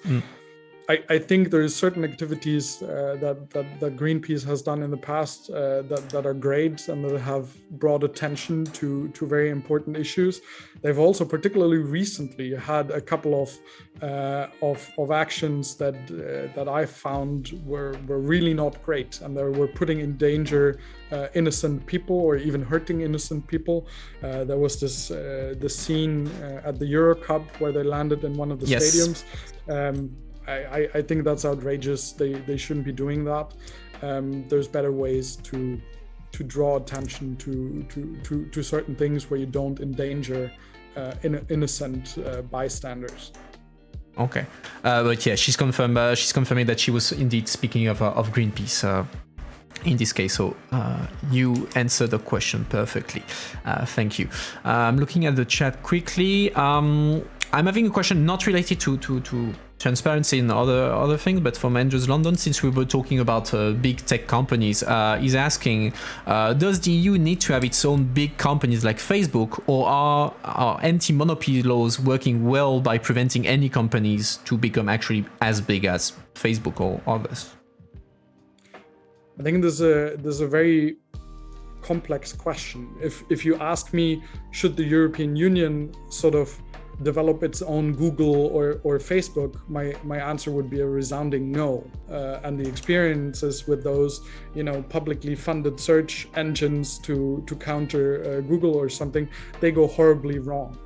I think there's certain activities that Greenpeace has done in the past that are great and that have brought attention to very important issues. They've also particularly recently had a couple of actions that I found were really not great, and they were putting in danger innocent people or even hurting innocent people. There was this scene at the Euro Cup where they landed in one of the stadiums. I think that's outrageous. They shouldn't be doing that. There's better ways to draw attention to certain things where you don't endanger innocent bystanders. Okay, but yeah, she's confirming that she was indeed speaking of Greenpeace in this case. So you answered the question perfectly. Thank you. I'm looking at the chat quickly. I'm having a question not related to transparency and other things, but from Andrews London, since we were talking about big tech companies, is asking, does the EU need to have its own big companies like Facebook, or are anti-monopoly laws working well by preventing any companies to become actually as big as Facebook or others? I think there's a very complex question. If you ask me, should the European Union sort of develop its own Google or Facebook, my answer would be a resounding no. And the experiences with those, publicly funded search engines to counter Google or something, they go horribly wrong.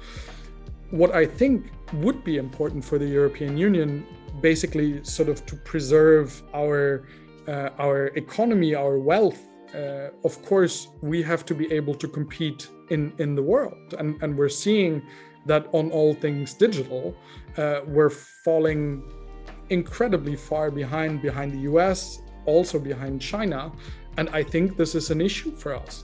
What I think would be important for the European Union, basically sort of to preserve our economy, our wealth. Of course, we have to be able to compete in the world, and we're seeing that on all things digital, we're falling incredibly far behind the US, also behind China. And I think this is an issue for us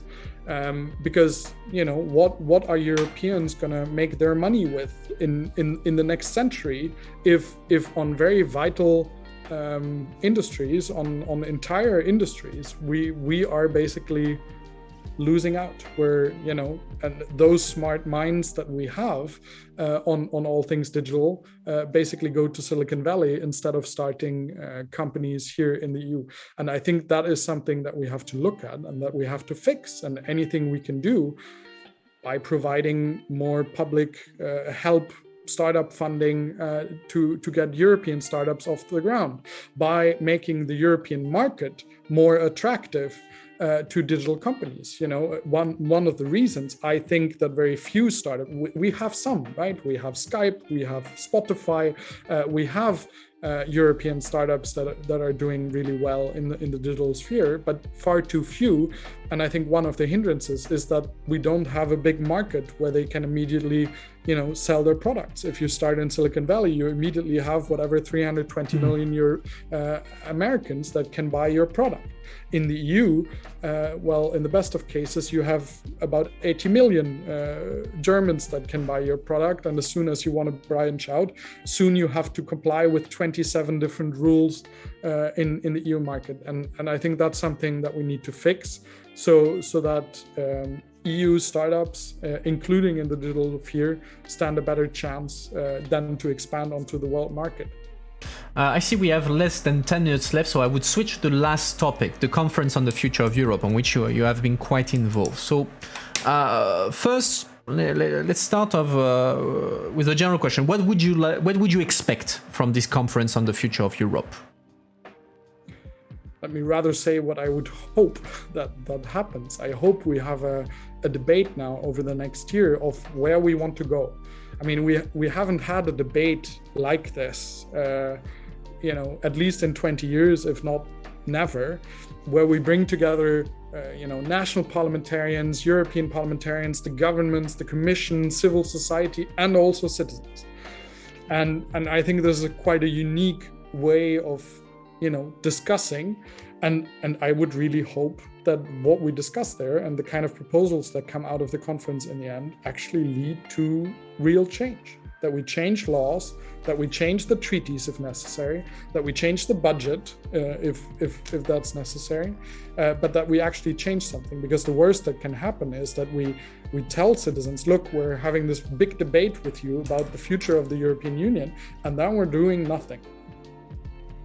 because, what are Europeans gonna make their money with in the next century if on very vital industries, on entire industries, we are basically losing out, where and those smart minds that we have on all things digital basically go to Silicon Valley instead of starting companies here in the EU. And I think that is something that we have to look at and that we have to fix, and anything we can do by providing more public help, startup funding to get European startups off the ground, by making the European market more attractive to digital companies. One of the reasons I think that very few startups, we have some, right? We have Skype, we have Spotify, we have European startups that are doing really well in the digital sphere, but far too few. And I think one of the hindrances is that we don't have a big market where they can immediately sell their products. If you start in Silicon Valley, you immediately have whatever 320 million Americans that can buy your product. In the EU, in the best of cases, you have about 80 million Germans that can buy your product. And as soon as you want to branch out, soon you have to comply with 27 different rules in the EU market. And I think that's something that we need to fix so that EU startups, including in the digital sphere, stand a better chance than to expand onto the world market. I see we have less than 10 minutes left, so I would switch to the last topic, the Conference on the Future of Europe, on which you have been quite involved. So first, let's start off with a general question. What would you expect from this Conference on the Future of Europe? Let me rather say what I would hope that happens. I hope we have a debate now over the next year of where we want to go. I mean, we haven't had a debate like this, at least in 20 years, if not never, where we bring together, national parliamentarians, European parliamentarians, the governments, the Commission, civil society, and also citizens. And I think this is quite a unique way of, discussing. And I would really hope that what we discuss there and the kind of proposals that come out of the conference in the end actually lead to real change. that we change laws, that we change the treaties if necessary, that we change the budget if that's necessary, but that we actually change something. Because the worst that can happen is that we tell citizens, look, we're having this big debate with you about the future of the European Union, and then we're doing nothing.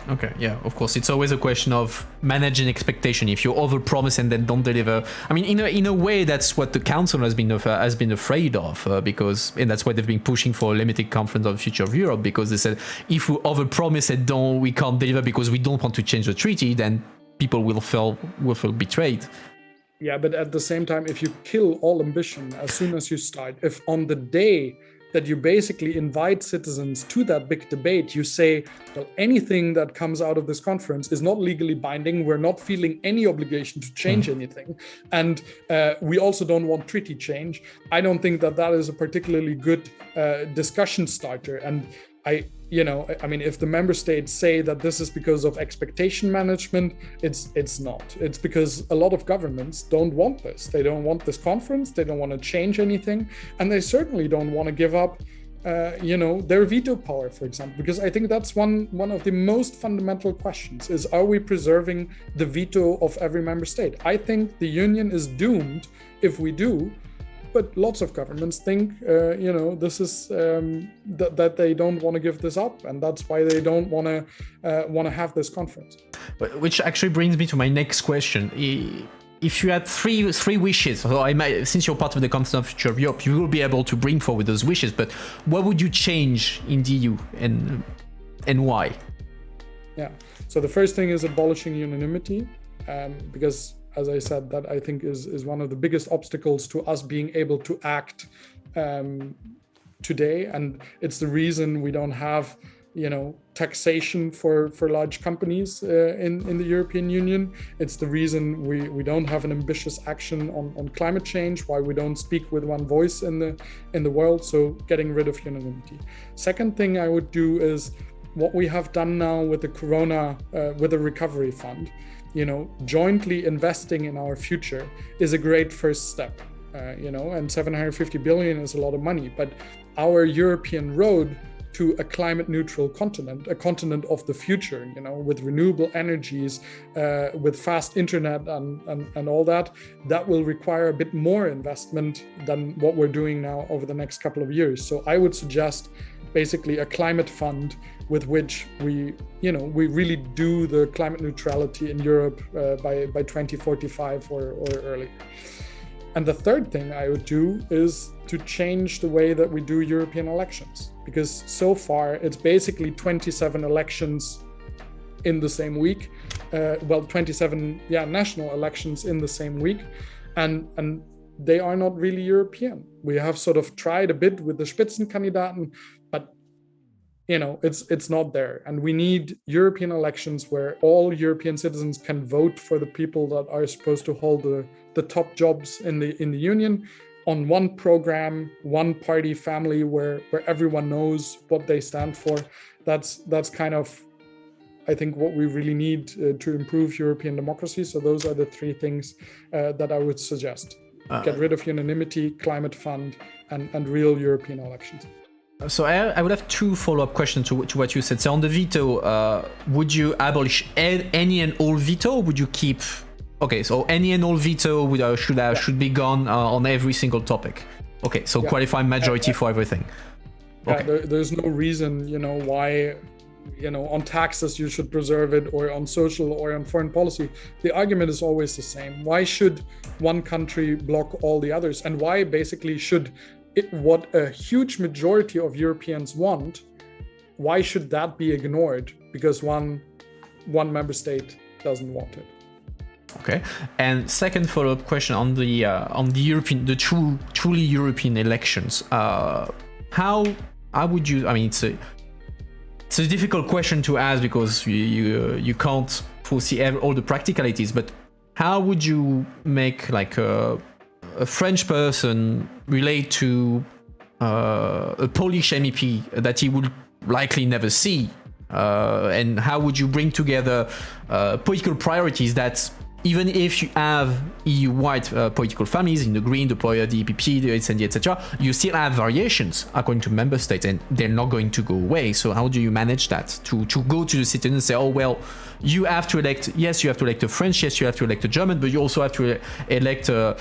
Okay, yeah, of course. It's always a question of managing expectation. If you overpromise and then don't deliver, I mean, in a way, that's what the council has been afraid of, because, and that's why they've been pushing for a limited conference on the future of Europe, because they said if we overpromise and we can't deliver because we don't want to change the treaty, then people will feel betrayed. Yeah, but at the same time, if you kill all ambition as soon as you start, if on the day that you basically invite citizens to that big debate, you say, well, anything that comes out of this conference is not legally binding. We're not feeling any obligation to change anything. And we also don't want treaty change. I don't think that that is a particularly good discussion starter. And I mean, if the member states say that this is because of expectation management, it's not. It's because a lot of governments don't want this. They don't want this conference. They don't want to change anything. And they certainly don't want to give up, their veto power, for example, because I think that's one of the most fundamental questions is, are we preserving the veto of every member state? I think the union is doomed if we do. But lots of governments think, this is that they don't want to give this up, and that's why they don't want to have this conference. Which actually brings me to my next question. If you had three wishes, so since you're part of the Council of the Future of Europe, you will be able to bring forward those wishes. But what would you change in the EU, and why? Yeah. So the first thing is abolishing unanimity, because, as I said, that I think is one of the biggest obstacles to us being able to act today. And it's the reason we don't have, taxation for large companies in the European Union. It's the reason we don't have an ambitious action on climate change, why we don't speak with one voice in the world. So getting rid of unanimity. Second thing I would do is what we have done now with with the recovery fund. Jointly investing in our future is a great first step, and 750 billion is a lot of money, but our European road to a climate neutral continent, a continent of the future, with renewable energies, with fast internet and all that will require a bit more investment than what we're doing now over the next couple of years. So I would suggest basically a climate fund with which we really do the climate neutrality in Europe by 2045 or earlier. And the third thing I would do is to change the way that we do European elections, because so far it's basically 27 elections in the same week, 27 national elections in the same week, and they are not really European. We have sort of tried a bit with the Spitzenkandidaten, but it's not there. And we need European elections where all European citizens can vote for the people that are supposed to hold the top jobs in the union, on one program, one party family where everyone knows what they stand for. That's kind of, I think, what we really need to improve European democracy. So those are the three things that I would suggest. Get rid of unanimity, climate fund, and real European elections. So I would have two follow-up questions to what you said. So on the veto, would you abolish any and all veto, or would you keep... Okay, so any and all veto should be gone on every single topic. Okay, so qualified majority for everything. Okay. There's no reason, why, on taxes you should preserve it, or on social or on foreign policy. The argument is always the same. Why should one country block all the others? And why basically should what a huge majority of Europeans want, why should that be ignored because one member state doesn't want it? Okay. And second follow-up question on the truly European elections. How would you? I mean, it's a difficult question to ask because you can't foresee all the practicalities. But how would you make like a French person relate to a Polish MEP that he would likely never see? And how would you bring together political priorities that even if you have EU-wide political families in the Green, the Poyer, the EPP, the SND, etc., you still have variations according to member states, and they're not going to go away. So how do you manage that? To go to the citizens and say, oh, well, you have to elect, yes, you have to elect a French, yes, you have to elect a German, but you also have to elect a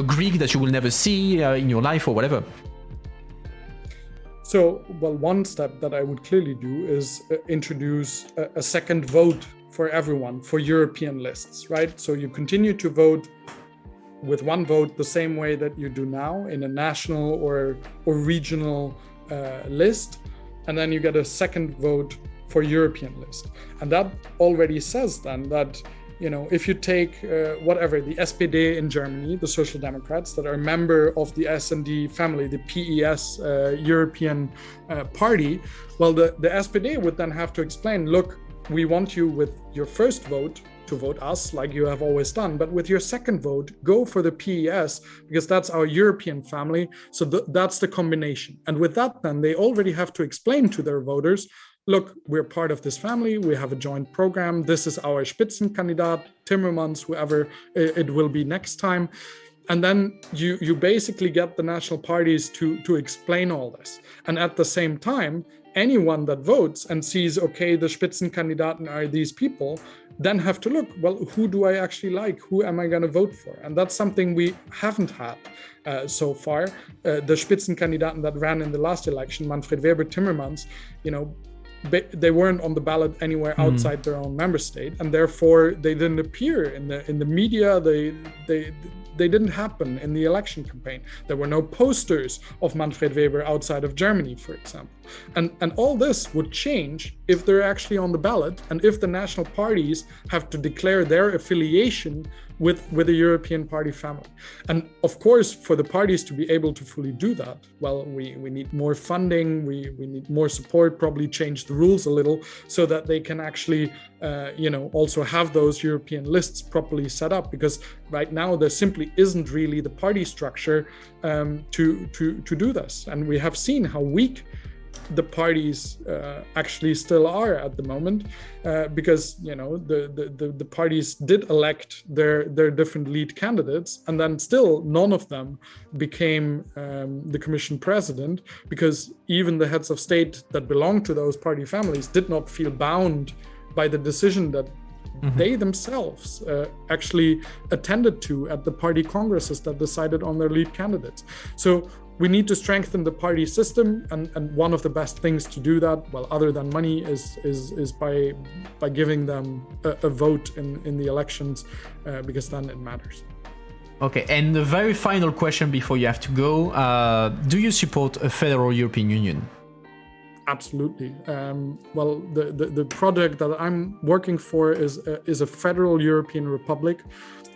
Greek that you will never see in your life or whatever. So, well, one step that I would clearly do is introduce a second vote for everyone for European lists, right? So you continue to vote with one vote the same way that you do now in a national or regional list, and then you get a second vote for European list. And that already says then that, you know, if you take whatever, the SPD in Germany, the Social Democrats that are a member of the S&D family, the PES European party, well, the SPD would then have to explain, look, we want you with your first vote to vote us like you have always done, but with your second vote, go for the PES because that's our European family. So that's the combination. And with that, then they already have to explain to their voters, look, we're part of this family, we have a joint program, this is our Spitzenkandidat, Timmermans, whoever it will be next time. And then you basically get the national parties to explain all this. And at the same time, anyone that votes and sees, okay, the Spitzenkandidaten are these people, then have to look, well, who do I actually like? Who am I going to vote for? And that's something we haven't had so far. The Spitzenkandidaten that ran in the last election, Manfred Weber, Timmermans, you know, they weren't on the ballot anywhere outside their own member state, and therefore they didn't appear in the media. They didn't happen in the election campaign. There were no posters of Manfred Weber outside of Germany, for example. And all this would change if they're actually on the ballot and if the national parties have to declare their affiliation with the European party family. And of course, for the parties to be able to fully do that, well, we need more funding, we need more support, probably change the rules a little so that they can actually, also have those European lists properly set up, because right now there simply isn't really the party structure to do this. And we have seen how weak the parties actually still are at the moment, because the parties did elect their different lead candidates, and then still none of them became the Commission president, because even the heads of state that belong to those party families did not feel bound by the decision that they themselves actually attended to at the party congresses that decided on their lead candidates. So we need to strengthen the party system, and one of the best things to do that, well, other than money, is by giving them a vote in the elections, because then it matters. Okay, and the very final question before you have to go: do you support a federal European Union? Absolutely. Well, the project that I'm working for is a federal European Republic.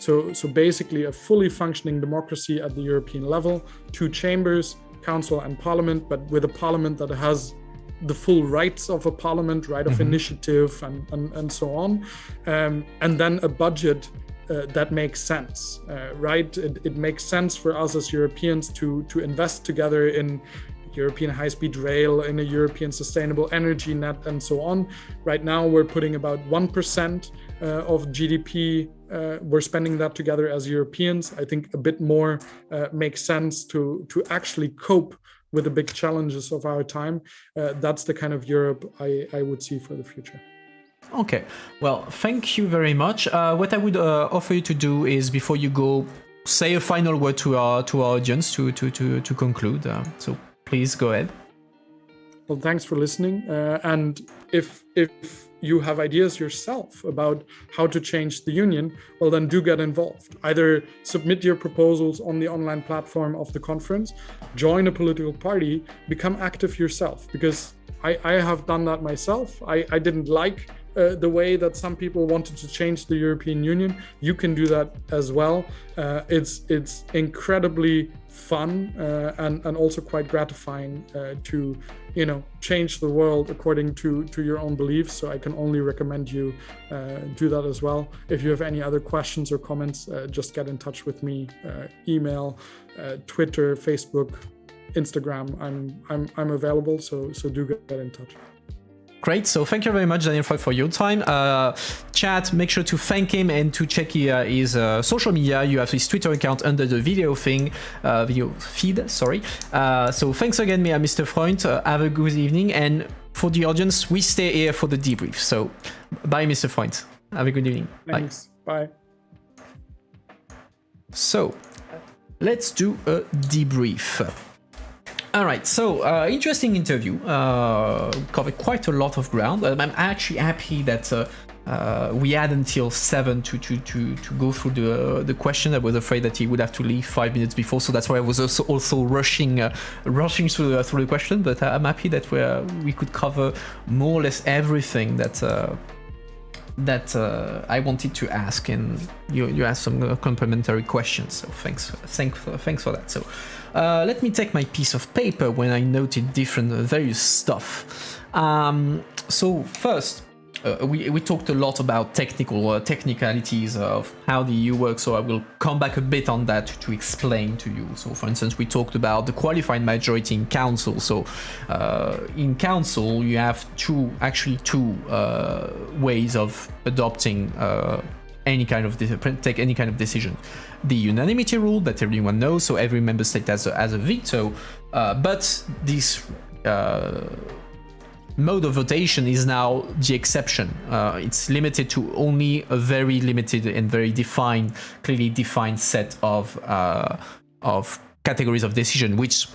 So basically a fully functioning democracy at the European level, 2 chambers, council and parliament, but with a parliament that has the full rights of a parliament, right of initiative and so on. And then a budget that makes sense, right? It makes sense for us as Europeans to invest together in European high-speed rail, in a European sustainable energy net, and so on. Right now, we're putting about 1% of GDP. We're spending that together as Europeans. I think a bit more makes sense to actually cope with the big challenges of our time. That's the kind of Europe I would see for the future. Okay, well, thank you very much. What I would offer you to do is, before you go, say a final word to our audience to conclude. So please go ahead. Well, thanks for listening. And if you have ideas yourself about how to change the union, well, then do get involved. Either submit your proposals on the online platform of the conference, join a political party, become active yourself, because I have done that myself. I didn't like the way that some people wanted to change the European Union. You can do that as well. It's incredibly fun and also quite gratifying to change the world according to your own beliefs. So I can only recommend you do that as well. If you have any other questions or comments, just get in touch with me. Email, Twitter, Facebook, Instagram. I'm available. So do get in touch. Great. So thank you very much, Daniel Freund, for your time. Chat, make sure to thank him and to check his social media. You have his Twitter account under the video feed. Sorry. So thanks again, Mr. Freund. Have a good evening. And for the audience, we stay here for the debrief. So bye, Mr. Freund. Have a good evening. Thanks. Bye. So let's do a debrief. All right, so interesting interview. Covered quite a lot of ground. I'm actually happy that we had until 7 to go through the question. I was afraid that he would have to leave 5 minutes before, so that's why I was also rushing through the question. But I'm happy that we could cover more or less everything that I wanted to ask, and you asked some complimentary questions. So thanks for that. So let me take my piece of paper when I noted different various stuff. So first, we talked a lot about technicalities of how the EU works, so I will come back a bit on that to explain to you. So for instance, we talked about the qualified majority in council. So in council you have two ways of adopting take any kind of decision. The unanimity rule that everyone knows, so every member state has a veto, but this mode of votation is now the exception. It's limited to only a very limited and very clearly defined set of categories of decision, which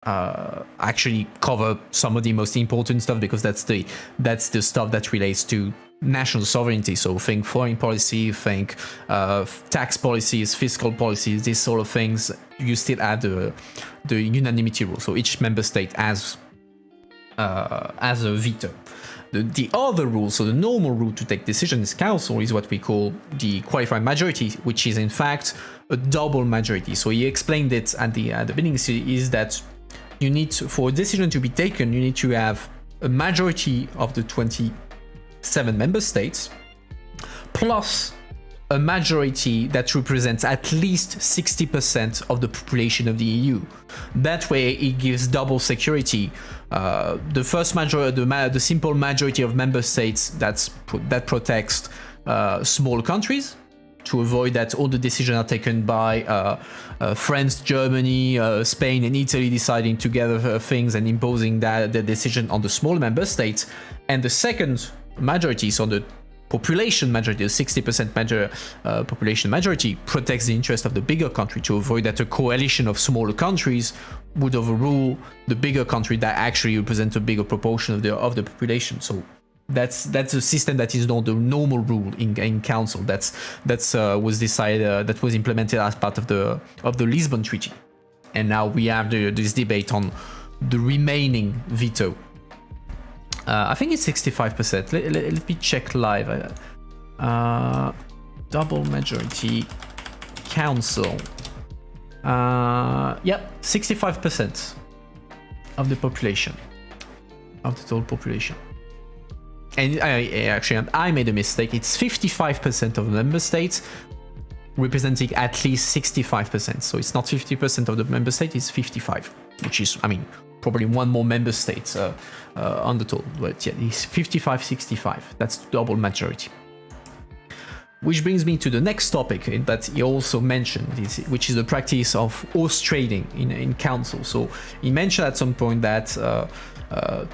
actually cover some of the most important stuff, because that's the stuff that relates to national sovereignty. So think foreign policy, think tax policies, fiscal policies, these sort of things. You still have the unanimity rule. So each member state has a veto. The other rule, so the normal rule to take decisions in council, is what we call the qualified majority, which is in fact a double majority. So he explained it at the beginning, is that you need for a decision to be taken, you need to have a majority of the 27 member states plus a majority that represents at least 60% of the population of the EU. That way it gives double security. The first majority, the simple majority of member states, that protects small countries, to avoid that all the decisions are taken by France, Germany, Spain and Italy deciding together things and imposing the decision on the small member states. And the second majority, so the population majority, the 60% population majority, protects the interest of the bigger country, to avoid that a coalition of smaller countries would overrule the bigger country that actually represents a bigger proportion of the population. So that's a system that is not the normal rule in council. That was decided, that was implemented as part of the Lisbon Treaty, and now we have this debate on the remaining veto. I think it's 65%. Let me check live. Double majority council. Yep, 65% of the population, of the total population. And I made a mistake. It's 55% of the member states representing at least 65%. So it's not 50% of the member state, it's 55, which is, probably one more member state on the total. But yeah, it's 55-65. That's double majority. Which brings me to the next topic that he also mentioned, which is the practice of horse trading in council. So he mentioned at some point that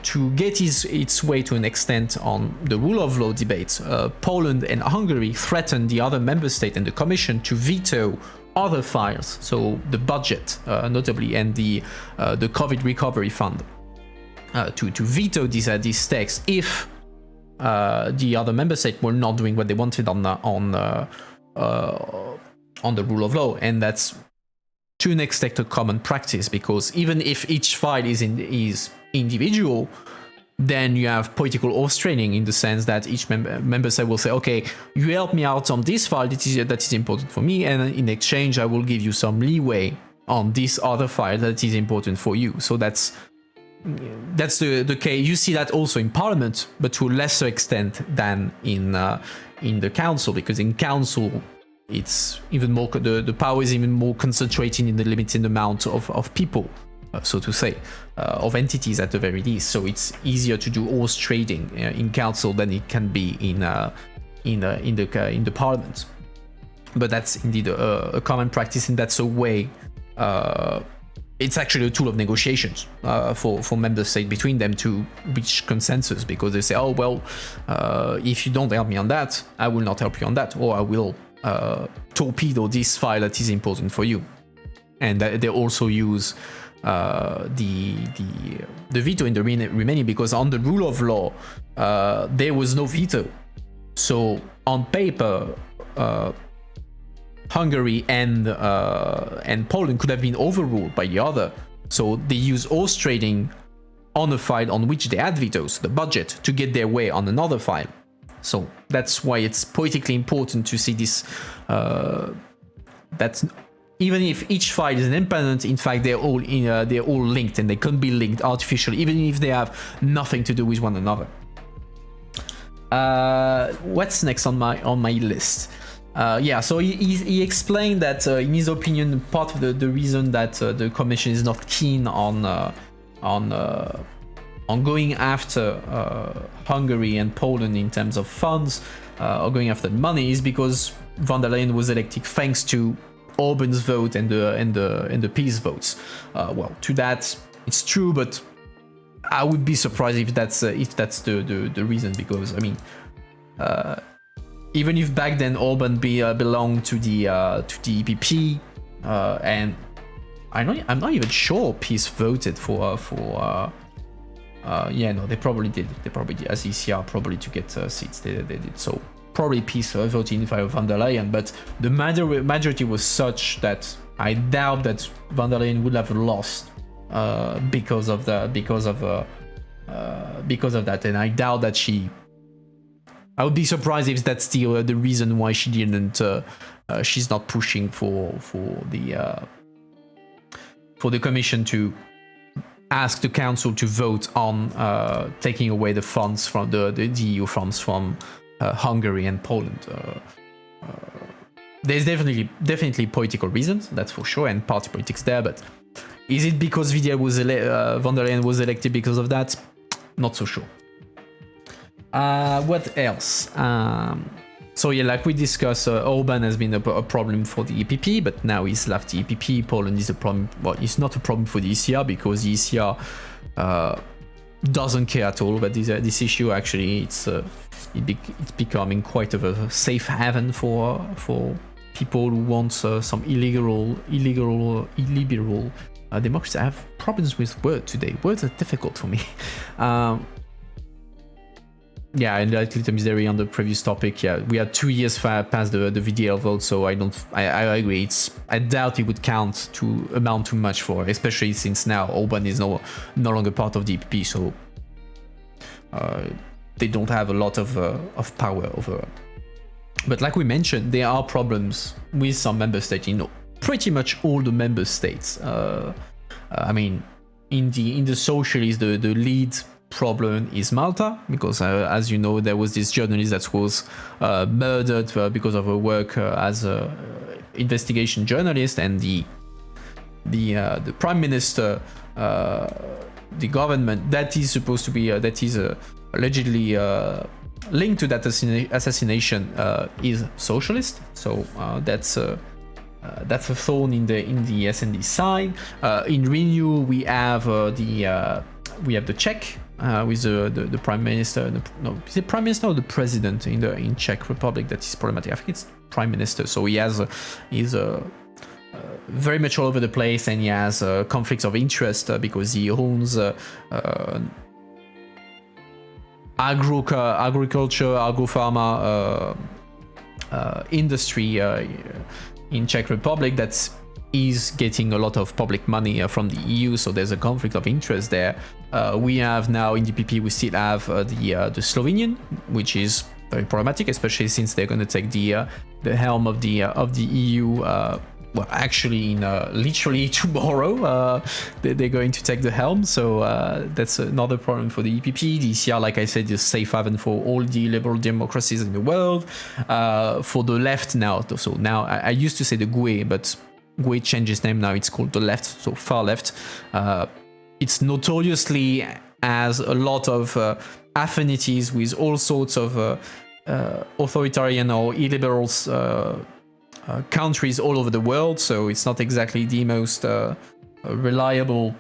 to get its way to an extent on the rule of law debate, Poland and Hungary threatened the other member state and the Commission to veto other files, so the budget notably, and the COVID recovery fund, to veto these texts if the other member state were not doing what they wanted on the rule of law. And that's to an extent a common practice, because even if each file is individual, then you have political horse trading, in the sense that each member state will say, okay, you help me out on this file that is important for me, and in exchange I will give you some leeway on this other file that is important for you. So that's the case. You see that also in Parliament, but to a lesser extent than in the Council, because in Council it's even more, the power is even more concentrated in the limited amount of people so to say, of entities at the very least. So it's easier to do horse trading in council than it can be in the parliament. But that's indeed a common practice, and that's a way. It's actually a tool of negotiations for member states between them to reach consensus, because they say, oh well, if you don't help me on that, I will not help you on that, or I will torpedo this file that is important for you. And they also use the veto in the Romania, because on the rule of law there was no veto. So on paper, Hungary and Poland could have been overruled by the other. So they use horse trading on a file on which they had vetoes, the budget, to get their way on another file. So that's why it's politically important to see this. That even if each file is independent, in fact they're all linked, and they can be linked artificially, even if they have nothing to do with one another. What's next on my list? So he explained that in his opinion, part of the reason that the Commission is not keen on going after Hungary and Poland in terms of funds or going after money is because von der Leyen was elected thanks to Orban's vote and the peace votes. Well, to that it's true, but I would be surprised if that's the reason, because I mean. Even if back then Orban belonged to the EPP, and I'm not even sure PiS voted for they probably did. They probably did, as ECR probably to get seats. They did. So probably PiS voted in favor of von der Leyen, but the majority was such that I doubt that von der Leyen would have lost because of that, and I doubt that she. I would be surprised if that's the reason why she didn't. She's not pushing for the Commission to ask the Council to vote on taking away the funds from the EU funds from Hungary and Poland. There's definitely political reasons, that's for sure, and party politics there. But is it because von der Leyen was elected because of that? Not so sure. What else? So yeah, like we discussed, Orban has been a problem for the EPP, but now he's left the EPP. Poland is a problem. Well, it's not a problem for the ECR, because the ECR doesn't care at all about this issue. Actually, it's becoming quite of a safe haven for people who want some illiberal democracy. I have problems with words today. Words are difficult for me. Yeah, and like little misery on the previous topic. Yeah, we are 2 years past the VDL vote, so I agree. I doubt it would amount too much for, especially since now Orban is no longer part of the EPP, so they don't have a lot of power over. But like we mentioned, there are problems with some member states. Pretty much all the member states. I mean, in the socialists, the lead problem is Malta, because as you know, there was this journalist that was murdered because of her work as a investigation journalist, and the prime minister, the government that is supposed to be allegedly linked to that assassination is socialist. So that's a thorn in the SND side. In Renew, we have the Czech. With the prime minister, is it prime minister or the president in Czech Republic that is problematic? I think it's prime minister. So he's very much all over the place, and he has conflicts of interest because he owns agriculture, agro-pharma industry in Czech Republic that's is getting a lot of public money from the EU, so there's a conflict of interest there. We have now in DPP, we still have the Slovenian, which is very problematic, especially since they're going to take the helm of the EU. Well, actually, in literally tomorrow, they're going to take the helm, so that's another problem for the EPP. The ECR, like I said, is safe haven for all the liberal democracies in the world. For the left now, so now I used to say the GUE, but GUI changed its name, now it's called the left, so far left. It's notoriously has a lot of affinities with all sorts of authoritarian or illiberal countries all over the world, so it's not exactly the most reliable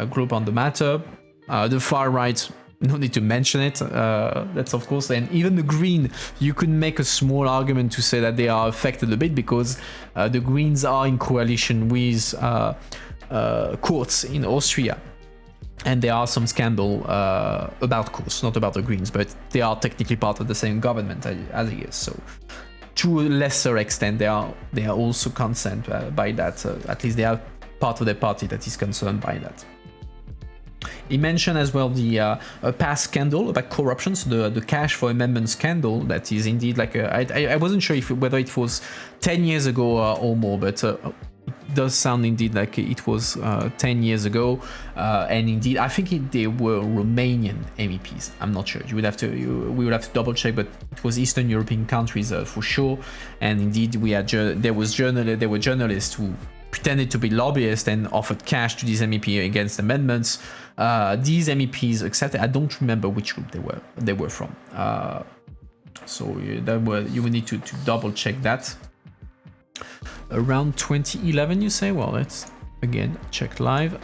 group on the matter. The far right, no need to mention it, that's of course, and even the Green, you could make a small argument to say that they are affected a bit because the Greens are in coalition with Kurz in Austria. And there are some scandal about Kurz, not about the Greens, but they are technically part of the same government as he is. So, to a lesser extent, they are also concerned by that. At least they are part of the party that is concerned by that. He mentioned as well the past scandal about corruption, so the cash for amendment scandal. That is indeed like I wasn't sure whether it was 10 years ago or more, but. It does sound indeed like it was 10 years ago, and indeed I think they were Romanian MEPs. I'm not sure. We would have to double check, but it was Eastern European countries for sure. And indeed, there were journalists who pretended to be lobbyists and offered cash to these MEPs against amendments. These MEPs accepted. I don't remember which group they were from. So you would need to double check that. Around 2011, you say? Well, let's again check live.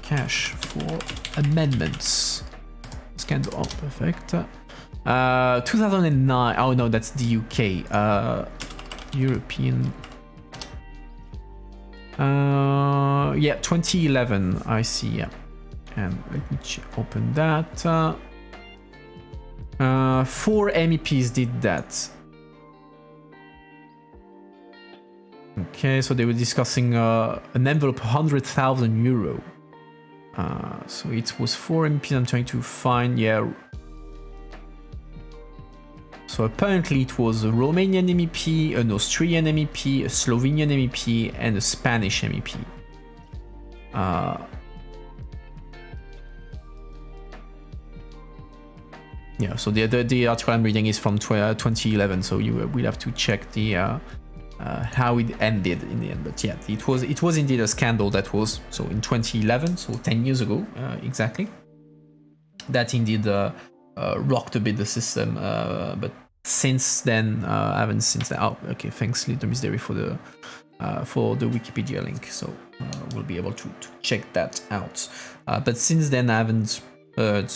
Cash for amendments. Scandal. Oh, perfect. 2009. Oh no, that's the UK. European. Yeah, 2011. I see. Yeah, and let me open that. 4 MEPs did that. Okay, so they were discussing an envelope of 100,000 euro. So it was 4 MPs. I'm trying to find, yeah. So apparently it was a Romanian MEP, an Austrian MEP, a Slovenian MEP, and a Spanish MEP. Yeah, so the article I'm reading is from 2011, so you will have to check the how it ended in the end. But yeah, it was indeed a scandal that was so in 2011, so 10 years ago exactly. That indeed rocked a bit the system, but since then I haven't since then. Oh, okay, thanks Little Miss Dairy for the Wikipedia link, so we'll be able to check that out. But since then I haven't heard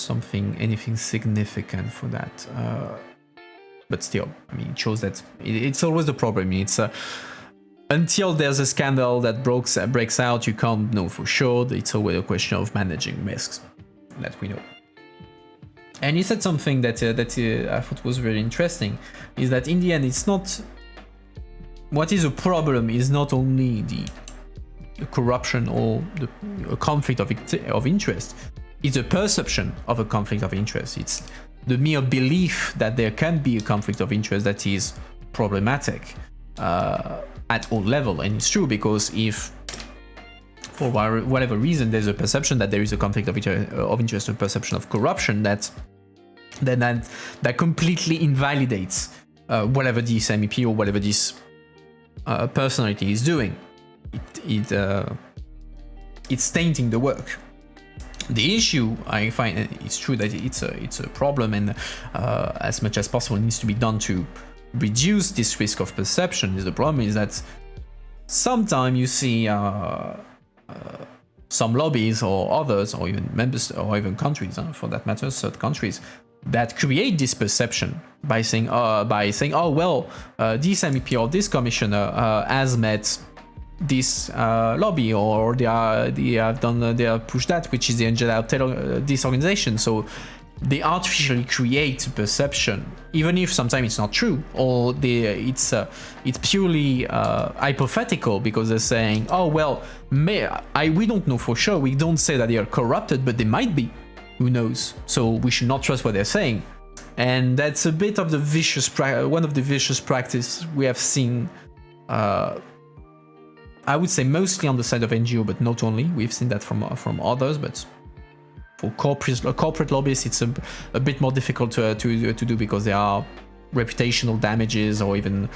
anything significant for that. But still, I mean, it shows that it's always the problem. It's until there's a scandal that breaks out, you can't know for sure. It's always a question of managing risks that we know. And he said something that I thought was very interesting, is that in the end, it's not... What is a problem is not only the corruption or a conflict of interest. It's a perception of a conflict of interest. It's the mere belief that there can be a conflict of interest that is problematic at all levels. And it's true, because if for whatever reason there's a perception that there is a conflict of interest, a perception of corruption, that completely invalidates whatever this MEP or whatever this personality is doing. It's tainting the work. The issue, I find, it's true that it's a problem, and as much as possible it needs to be done to reduce this risk of perception. The problem is that sometimes you see some lobbies or others, or even members, or even countries, for that matter, certain countries, that create this perception by saying, oh well, this MEP or this commissioner has met this lobby, or they have pushed that, which is the agenda of this organization. So they artificially create perception, even if sometimes it's not true, or it's purely hypothetical, because they're saying, oh well, we don't know for sure. We don't say that they are corrupted, but they might be. Who knows? So we should not trust what they're saying. And that's a bit of the one of the vicious practice we have seen. I would say mostly on the side of NGO, but not only. We've seen that from others, but for corporate lobbyists, it's a bit more difficult to do, because they are reputational damages or even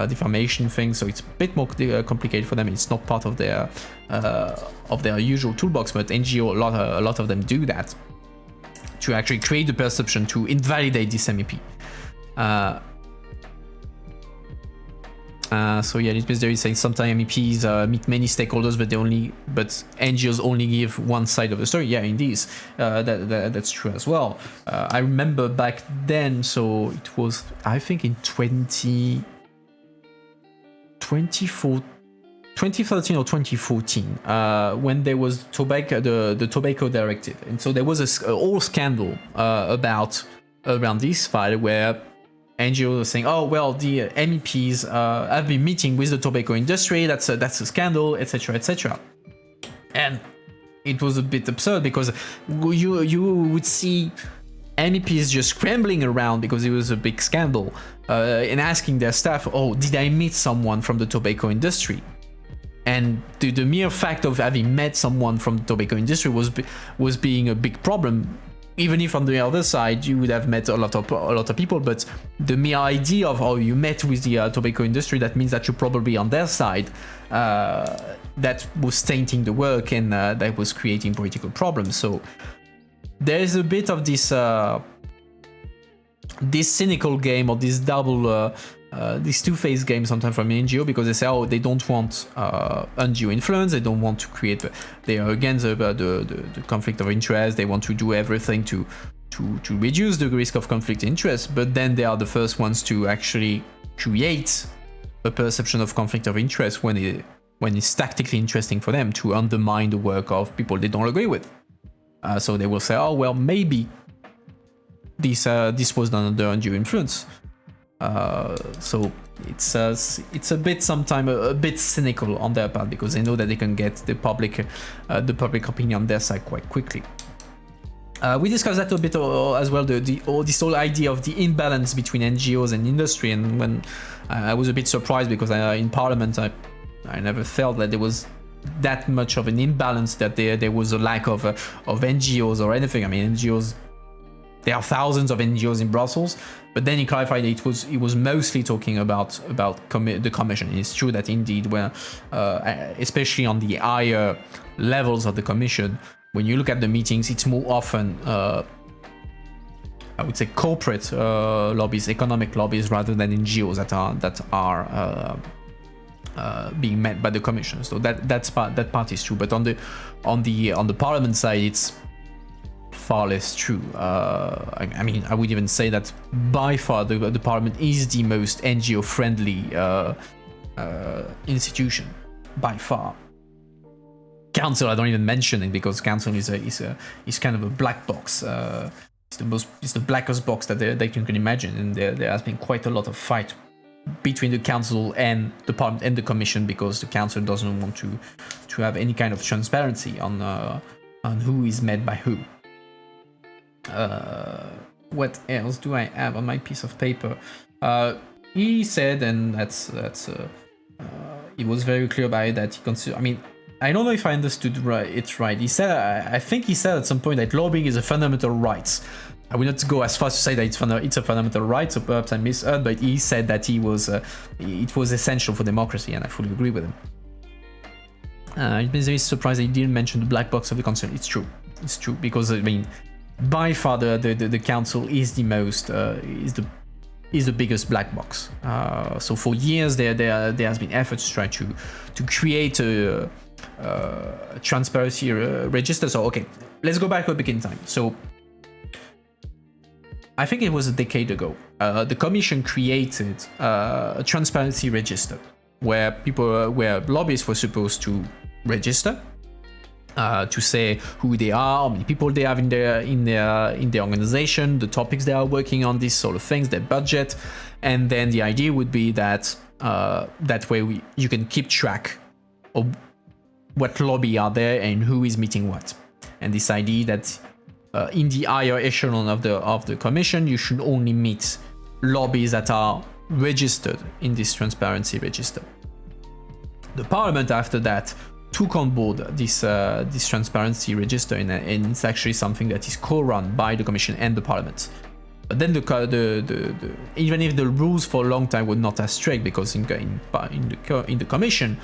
defamation things. So it's a bit more complicated for them. It's not part of their usual toolbox, but NGO, a lot of them do that to actually create the perception to invalidate this MEP. So yeah, it means there is saying sometimes MEPs meet many stakeholders, but NGOs only give one side of the story. Yeah, indeed, that's true as well. I remember back then, so it was I think in 2013 or 2014, when there was the tobacco directive, and so there was a whole scandal around this file where NGOs are saying, oh well, the MEPs have been meeting with the tobacco industry. That's a scandal, etc., etc. And it was a bit absurd because you would see MEPs just scrambling around because it was a big scandal and asking their staff, oh, did I meet someone from the tobacco industry? And the mere fact of having met someone from the tobacco industry was being a big problem. Even if on the other side you would have met a lot of people, but the mere idea of how you met with the tobacco industry, that means that you're probably on their side. That was tainting the work, and that was creating political problems. So there is a bit of this cynical game, or this this two-faced game sometimes from NGO, because they say, oh, they don't want undue influence, they don't want to create, they are against the conflict of interest, they want to do everything to reduce the risk of conflict of interest, but then they are the first ones to actually create a perception of conflict of interest when it's tactically interesting for them to undermine the work of people they don't agree with. So they will say, oh, well, maybe this was done under undue influence. So it's a bit sometimes a bit cynical on their part, because they know that they can get the public opinion on their side quite quickly. We discussed that a bit as well, this whole idea of the imbalance between NGOs and industry, and when I was a bit surprised because in Parliament I never felt that there was that much of an imbalance, that there was a lack of NGOs or anything. I mean, NGOs, there are thousands of NGOs in Brussels, but then he clarified that it was mostly talking about the Commission. And it's true that indeed, when especially on the higher levels of the Commission, when you look at the meetings, it's more often I would say corporate lobbies, economic lobbies, rather than NGOs that are being met by the Commission. So that part is true. But on the Parliament side, it's far less true. I mean, I would even say that by far the Parliament is the most NGO-friendly institution, by far. Council, I don't even mention it, because Council is kind of a black box. It's the blackest box that they can imagine, and there has been quite a lot of fight between the Council and the Parliament and the Commission, because the Council doesn't want to have any kind of transparency on who is met by who. What else do I have on my piece of paper? He said, and it was very clear by it, that he considered. I mean, I don't know if I understood it right. He said, I think he said at some point that lobbying is a fundamental right. I will not go as far as to say that it's a fundamental right, so perhaps I misheard, but he said that it was essential for democracy, and I fully agree with him. It means there is surprise that he didn't mention the black box of the Council. It's true, because I mean, by far the Council is the most is the biggest black box. So for years there has been efforts to try to create a transparency register. So okay, let's go back a bit in time. So I think it was a decade ago, the Commission created a transparency register where lobbyists were supposed to register, to say who they are, how many people they have in their organization, the topics they are working on, these sort of things, their budget, and then the idea would be that that way you can keep track of what lobby are there and who is meeting what. And this idea that in the higher echelon of the Commission, you should only meet lobbies that are registered in this transparency register. The Parliament after that took on board this transparency register, and it's actually something that is co-run by the Commission and the Parliament. But then even if the rules for a long time were not as strict, because in the commission,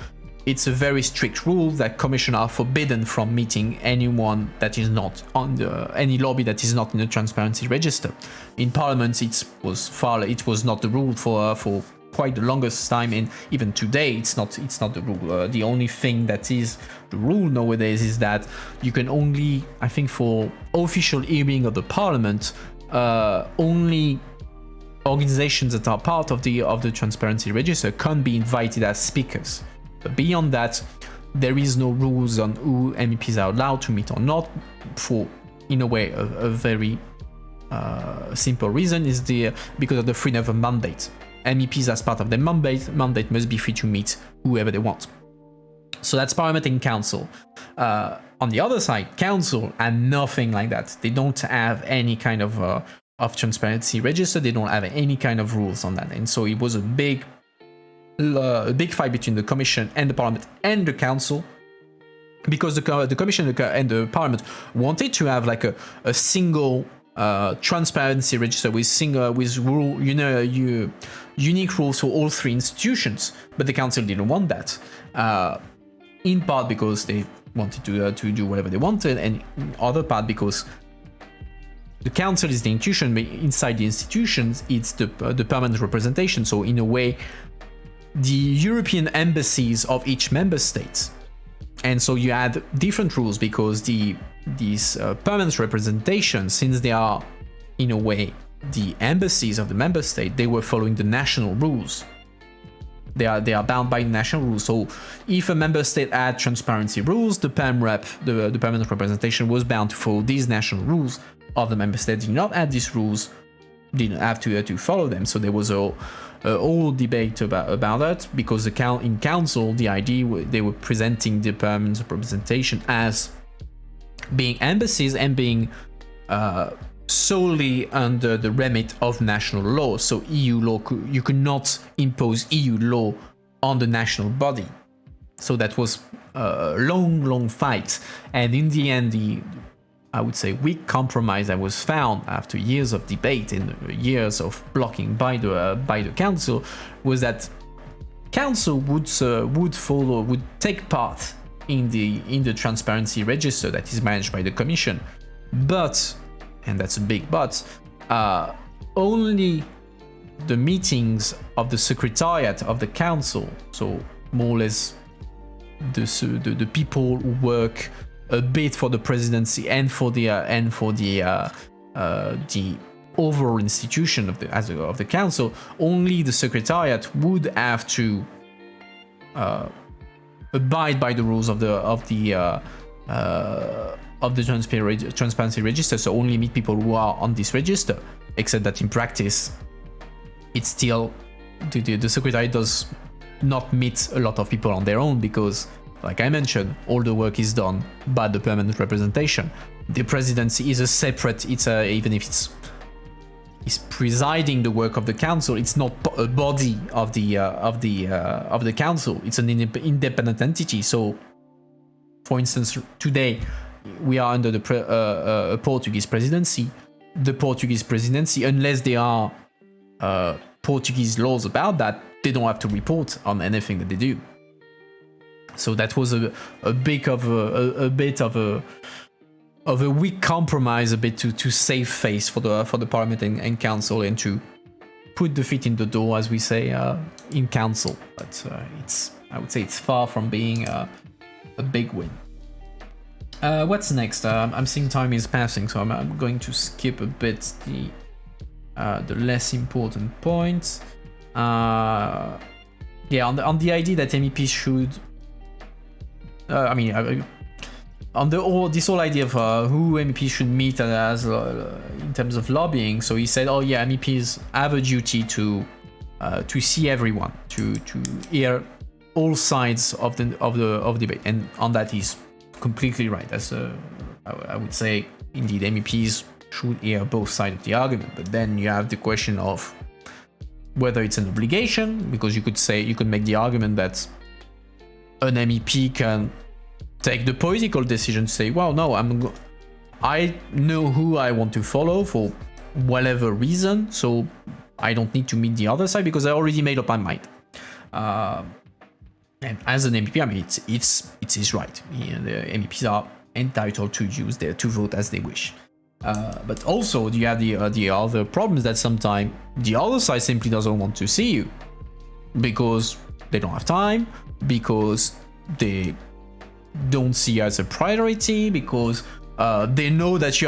it's a very strict rule that commission are forbidden from meeting anyone that is not on any lobby that is not in the transparency register. In parliament, it was not the rule for quite the longest time, and even today it's not the rule. The only thing that is the rule nowadays is that you can only, I think, for official hearing of the parliament, only organizations that are part of the transparency register can be invited as speakers. But beyond that, there is no rules on who MEPs are allowed to meet or not. For, in a way, a very simple reason is because of the freedom of mandate. MEPs, as part of their mandate must be free to meet whoever they want. So that's Parliament and Council. On the other side, Council and nothing like that. They don't have any kind of transparency register. They don't have any kind of rules on that. And so it was a big fight between the Commission and the Parliament and the Council, because the Commission and the Parliament wanted to have like a single transparency register with unique rules for all three institutions, but the Council didn't want that. In part because they wanted to do whatever they wanted, and in other part because the Council is the institution, but inside the institutions it's the permanent representation. So in a way, the European embassies of each member state. And so you had different rules because these permanent representations, since they are in a way the embassies of the member state, they were following the national rules. They are bound by national rules. So if a member state had transparency rules, the the permanent representation was bound to follow these national rules. Other member states did not have these rules, didn't have to follow them. So there was a whole debate about that, because in council the idea they were presenting the permanent representation as being embassies and being solely under the remit of national law. So EU law, you could not impose EU law on the national body. So that was a long fight, and in the end, I would say weak compromise that was found after years of debate and years of blocking by the council was that council would take part in the transparency register that is managed by the commission, but, and that's a big but, only the meetings of the secretariat of the council, so more or less the people who work a bit for the presidency and for the overall institution of the council, only the secretariat would have to abide by the rules of the transparency register. So only meet people who are on this register. Except that in practice, it's still the secretariat does not meet a lot of people on their own, because, like I mentioned, all the work is done by the permanent representation. The presidency is a separate. Even if it's presiding the work of the council, it's not a body of the council. It's an independent entity. So, for instance, today we are under the Portuguese presidency. The Portuguese presidency, unless there are Portuguese laws about that, they don't have to report on anything that they do. So that was a bit of a weak compromise, a bit to save face for the Parliament and Council, and to put the feet in the door, as we say, in Council. But I would say it's far from being a big win. What's next? I'm seeing time is passing, so I'm going to skip a bit the less important points. On the idea that MEPs should. This whole idea of who MEPs should meet as in terms of lobbying. So he said, MEPs have a duty to see everyone, to hear all sides of the debate, and on that he's completely right. I would say, indeed, MEPs should hear both sides of the argument. But then you have the question of whether it's an obligation, because you could make the argument that an MEP can take the political decision to say, well, no, I know who I want to follow for whatever reason, so I don't need to meet the other side because I already made up my mind. And as an MEP, I mean, it's his right. The MEPs are entitled to vote as they wish. But also, you have the other problems that sometimes the other side simply doesn't want to see you because they don't have time, because they don't see you as a priority, because they know that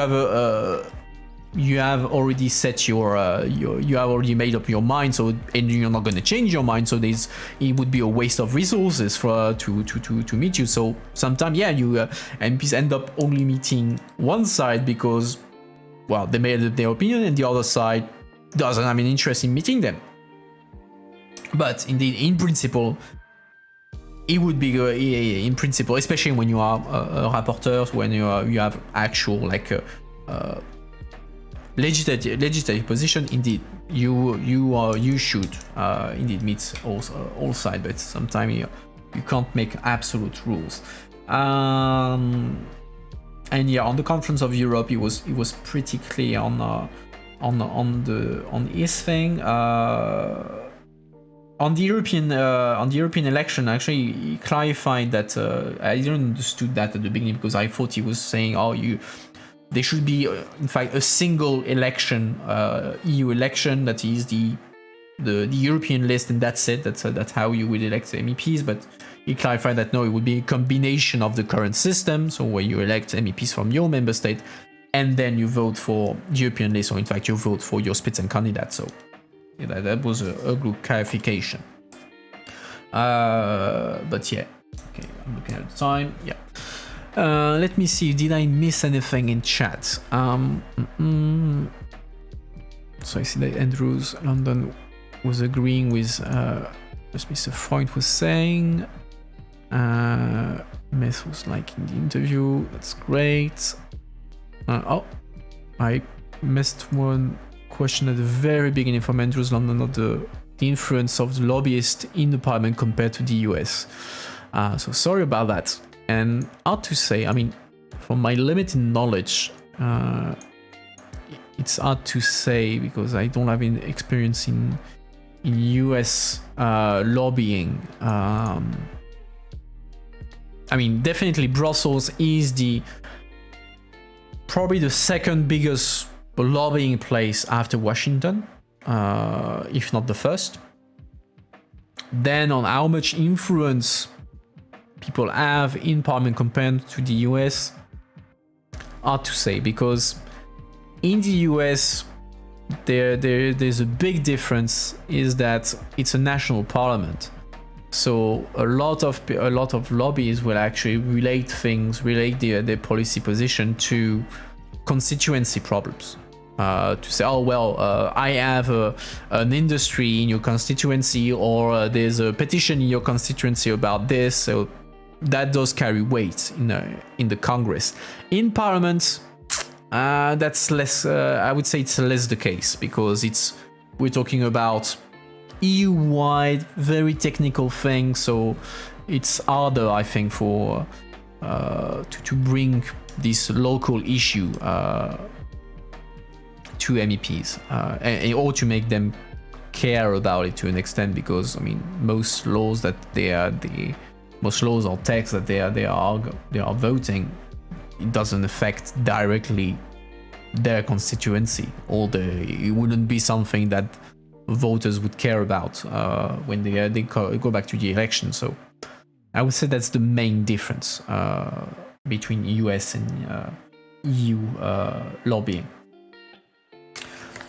you have already set you have already made up your mind, so and you're not going to change your mind, so it would be a waste of resources to meet you. So sometimes MPs end up only meeting one side because, well, they made up their opinion and the other side doesn't have an interest in meeting them. But indeed, in principle, it would be in principle, especially when you are a rapporteur, when you have actual legislative position. Indeed, you should indeed meet all sides, but sometimes you can't make absolute rules. And yeah, on the Conference of Europe, it was pretty clear on his thing. On the European election, actually, he clarified that I didn't understood that at the beginning because I thought he was saying, there should be, in fact, a single election, EU election, that is the European list, and that's it. That's how you would elect MEPs. But he clarified that no, it would be a combination of the current system, so where you elect MEPs from your member state, and then you vote for the European list, or in fact, you vote for your Spitzenkandidat. So yeah, that was a good clarification. But yeah, okay, I'm looking at the time. Yeah. Let me see, did I miss anything in chat? So I see that Andrews London was agreeing with what Mr. Freund was saying. Meth was liking the interview, that's great. I missed one question at the very beginning from Andrews London of the influence of the lobbyists in the parliament compared to the US. So sorry about that. And hard to say, I mean, from my limited knowledge, it's hard to say because I don't have any experience in US lobbying. I mean, definitely Brussels is probably the second biggest lobbying place after Washington, if not the first. Then on how much influence people have in parliament compared to the US, hard to say, because in the US there's a big difference, is that it's a national parliament, so a lot of lobbyists will actually relate their policy position to constituency problems. To say, I have an industry in your constituency, or there's a petition in your constituency about this, so that does carry weight in the Congress. In Parliament, that's less. I would say it's less the case, because we're talking about EU-wide, very technical things, so it's harder, I think, for to bring this local issue to MEPs, or to make them care about it to an extent, because I mean, most laws or texts that they are voting, it doesn't affect directly their constituency, or it wouldn't be something that voters would care about when they go back to the election. So I would say that's the main difference between US and EU lobbying.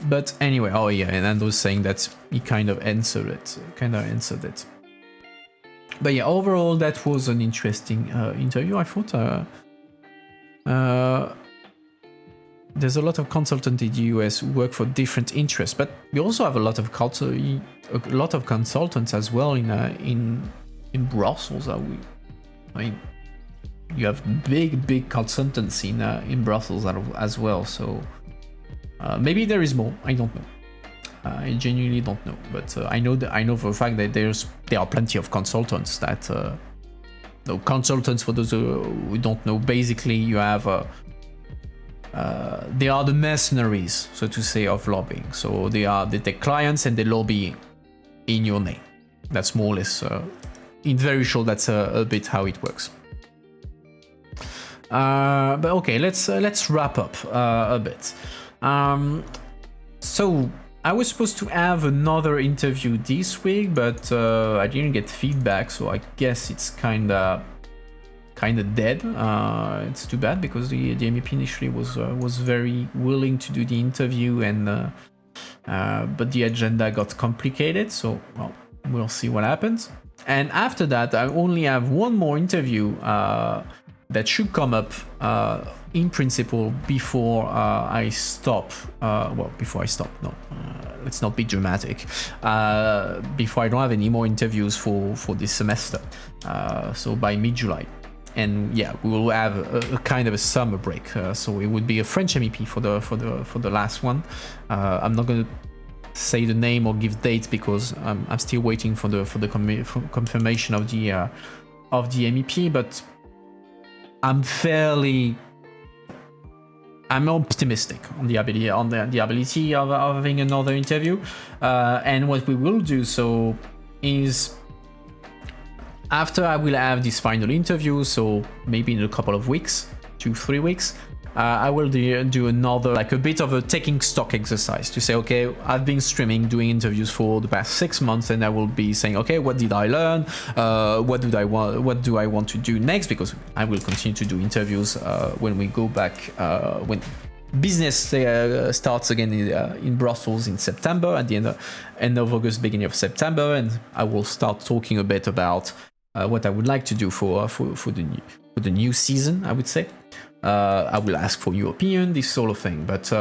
But anyway, and Andrew was saying that he kind of answered it. But yeah, overall, that was an interesting interview, I thought. There's a lot of consultants in the US who work for different interests, but we also have a lot of consultants as well in Brussels. I mean, you have big consultants in Brussels as well. So maybe there is more. I don't know. I genuinely don't know, but I know for a fact that there are plenty of consultants that. Consultants, for those who don't know, basically you have they are the mercenaries, so to say, of lobbying. So they take clients and they lobby in your name. That's more or less, in very short, that's a bit how it works. But okay, let's wrap up a bit. So I was supposed to have another interview this week, but I didn't get feedback, so I guess it's kind of dead. It's too bad because the MEP initially was very willing to do the interview, and but the agenda got complicated. So well, we'll see what happens. And after that, I only have one more interview that should come up in principle before I stop. Before I stop. No, let's not be dramatic. Before I don't have any more interviews for this semester. So by mid-July. And yeah, we will have a kind of a summer break. So it would be a French MEP for the last one. I'm not going to say the name or give dates because I'm still waiting for the confirmation of the MEP. But I'm optimistic on the ability of having another interview. And what we will do so is, after I will have this final interview, so maybe in a couple of weeks, 2-3 weeks, I will do another, like a bit of a taking stock exercise to say, okay, I've been streaming, doing interviews for the past 6 months, and I will be saying, okay, what did I learn? What do I want to do next? Because I will continue to do interviews when we go back, when business starts again in Brussels in September, at the end of August, beginning of September, and I will start talking a bit about what I would like to do for the new season, I would say. I will ask for your opinion, this sort of thing. But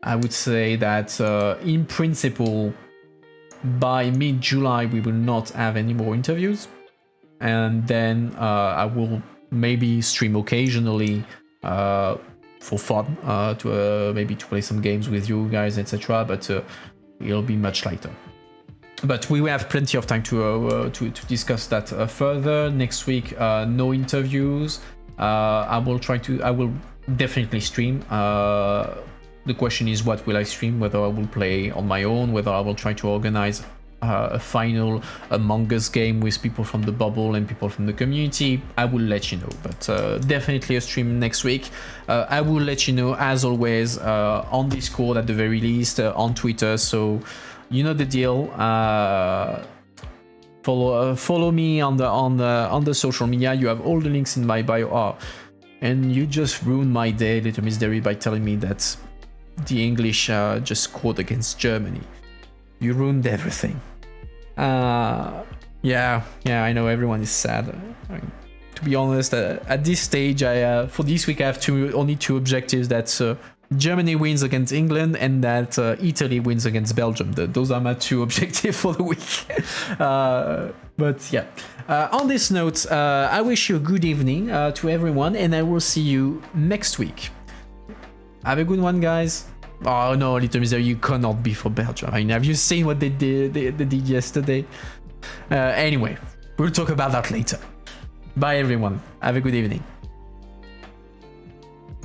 I would say that in principle, by mid-July, we will not have any more interviews. And then I will maybe stream occasionally for fun, to maybe to play some games with you guys, etc. But it'll be much lighter. But we will have plenty of time to discuss that further. Next week, no interviews. I will definitely stream. The question is, what will I stream? Whether I will play on my own, whether I will try to organize a final Among Us game with people from the bubble and people from the community. I will let you know, but definitely a stream next week. I will let you know, as always, on Discord at the very least, on Twitter. So you know the deal. Follow me on the social media. You have all the links in my bio. Oh, and you just ruined my day, Little Miss Derry, by telling me that the English just scored against Germany. You ruined everything. Yeah, I know everyone is sad. I mean, to be honest, at this stage, for this week I have only two objectives. That's Germany wins against England and that Italy wins against Belgium. Those are my two objectives for the week. But yeah, on this note, I wish you a good evening to everyone, and I will see you next week. Have a good one, guys. Oh no, Little Mister, you cannot be for Belgium. I mean, have you seen what they did yesterday? Anyway, we'll talk about that later. Bye everyone. Have a good evening.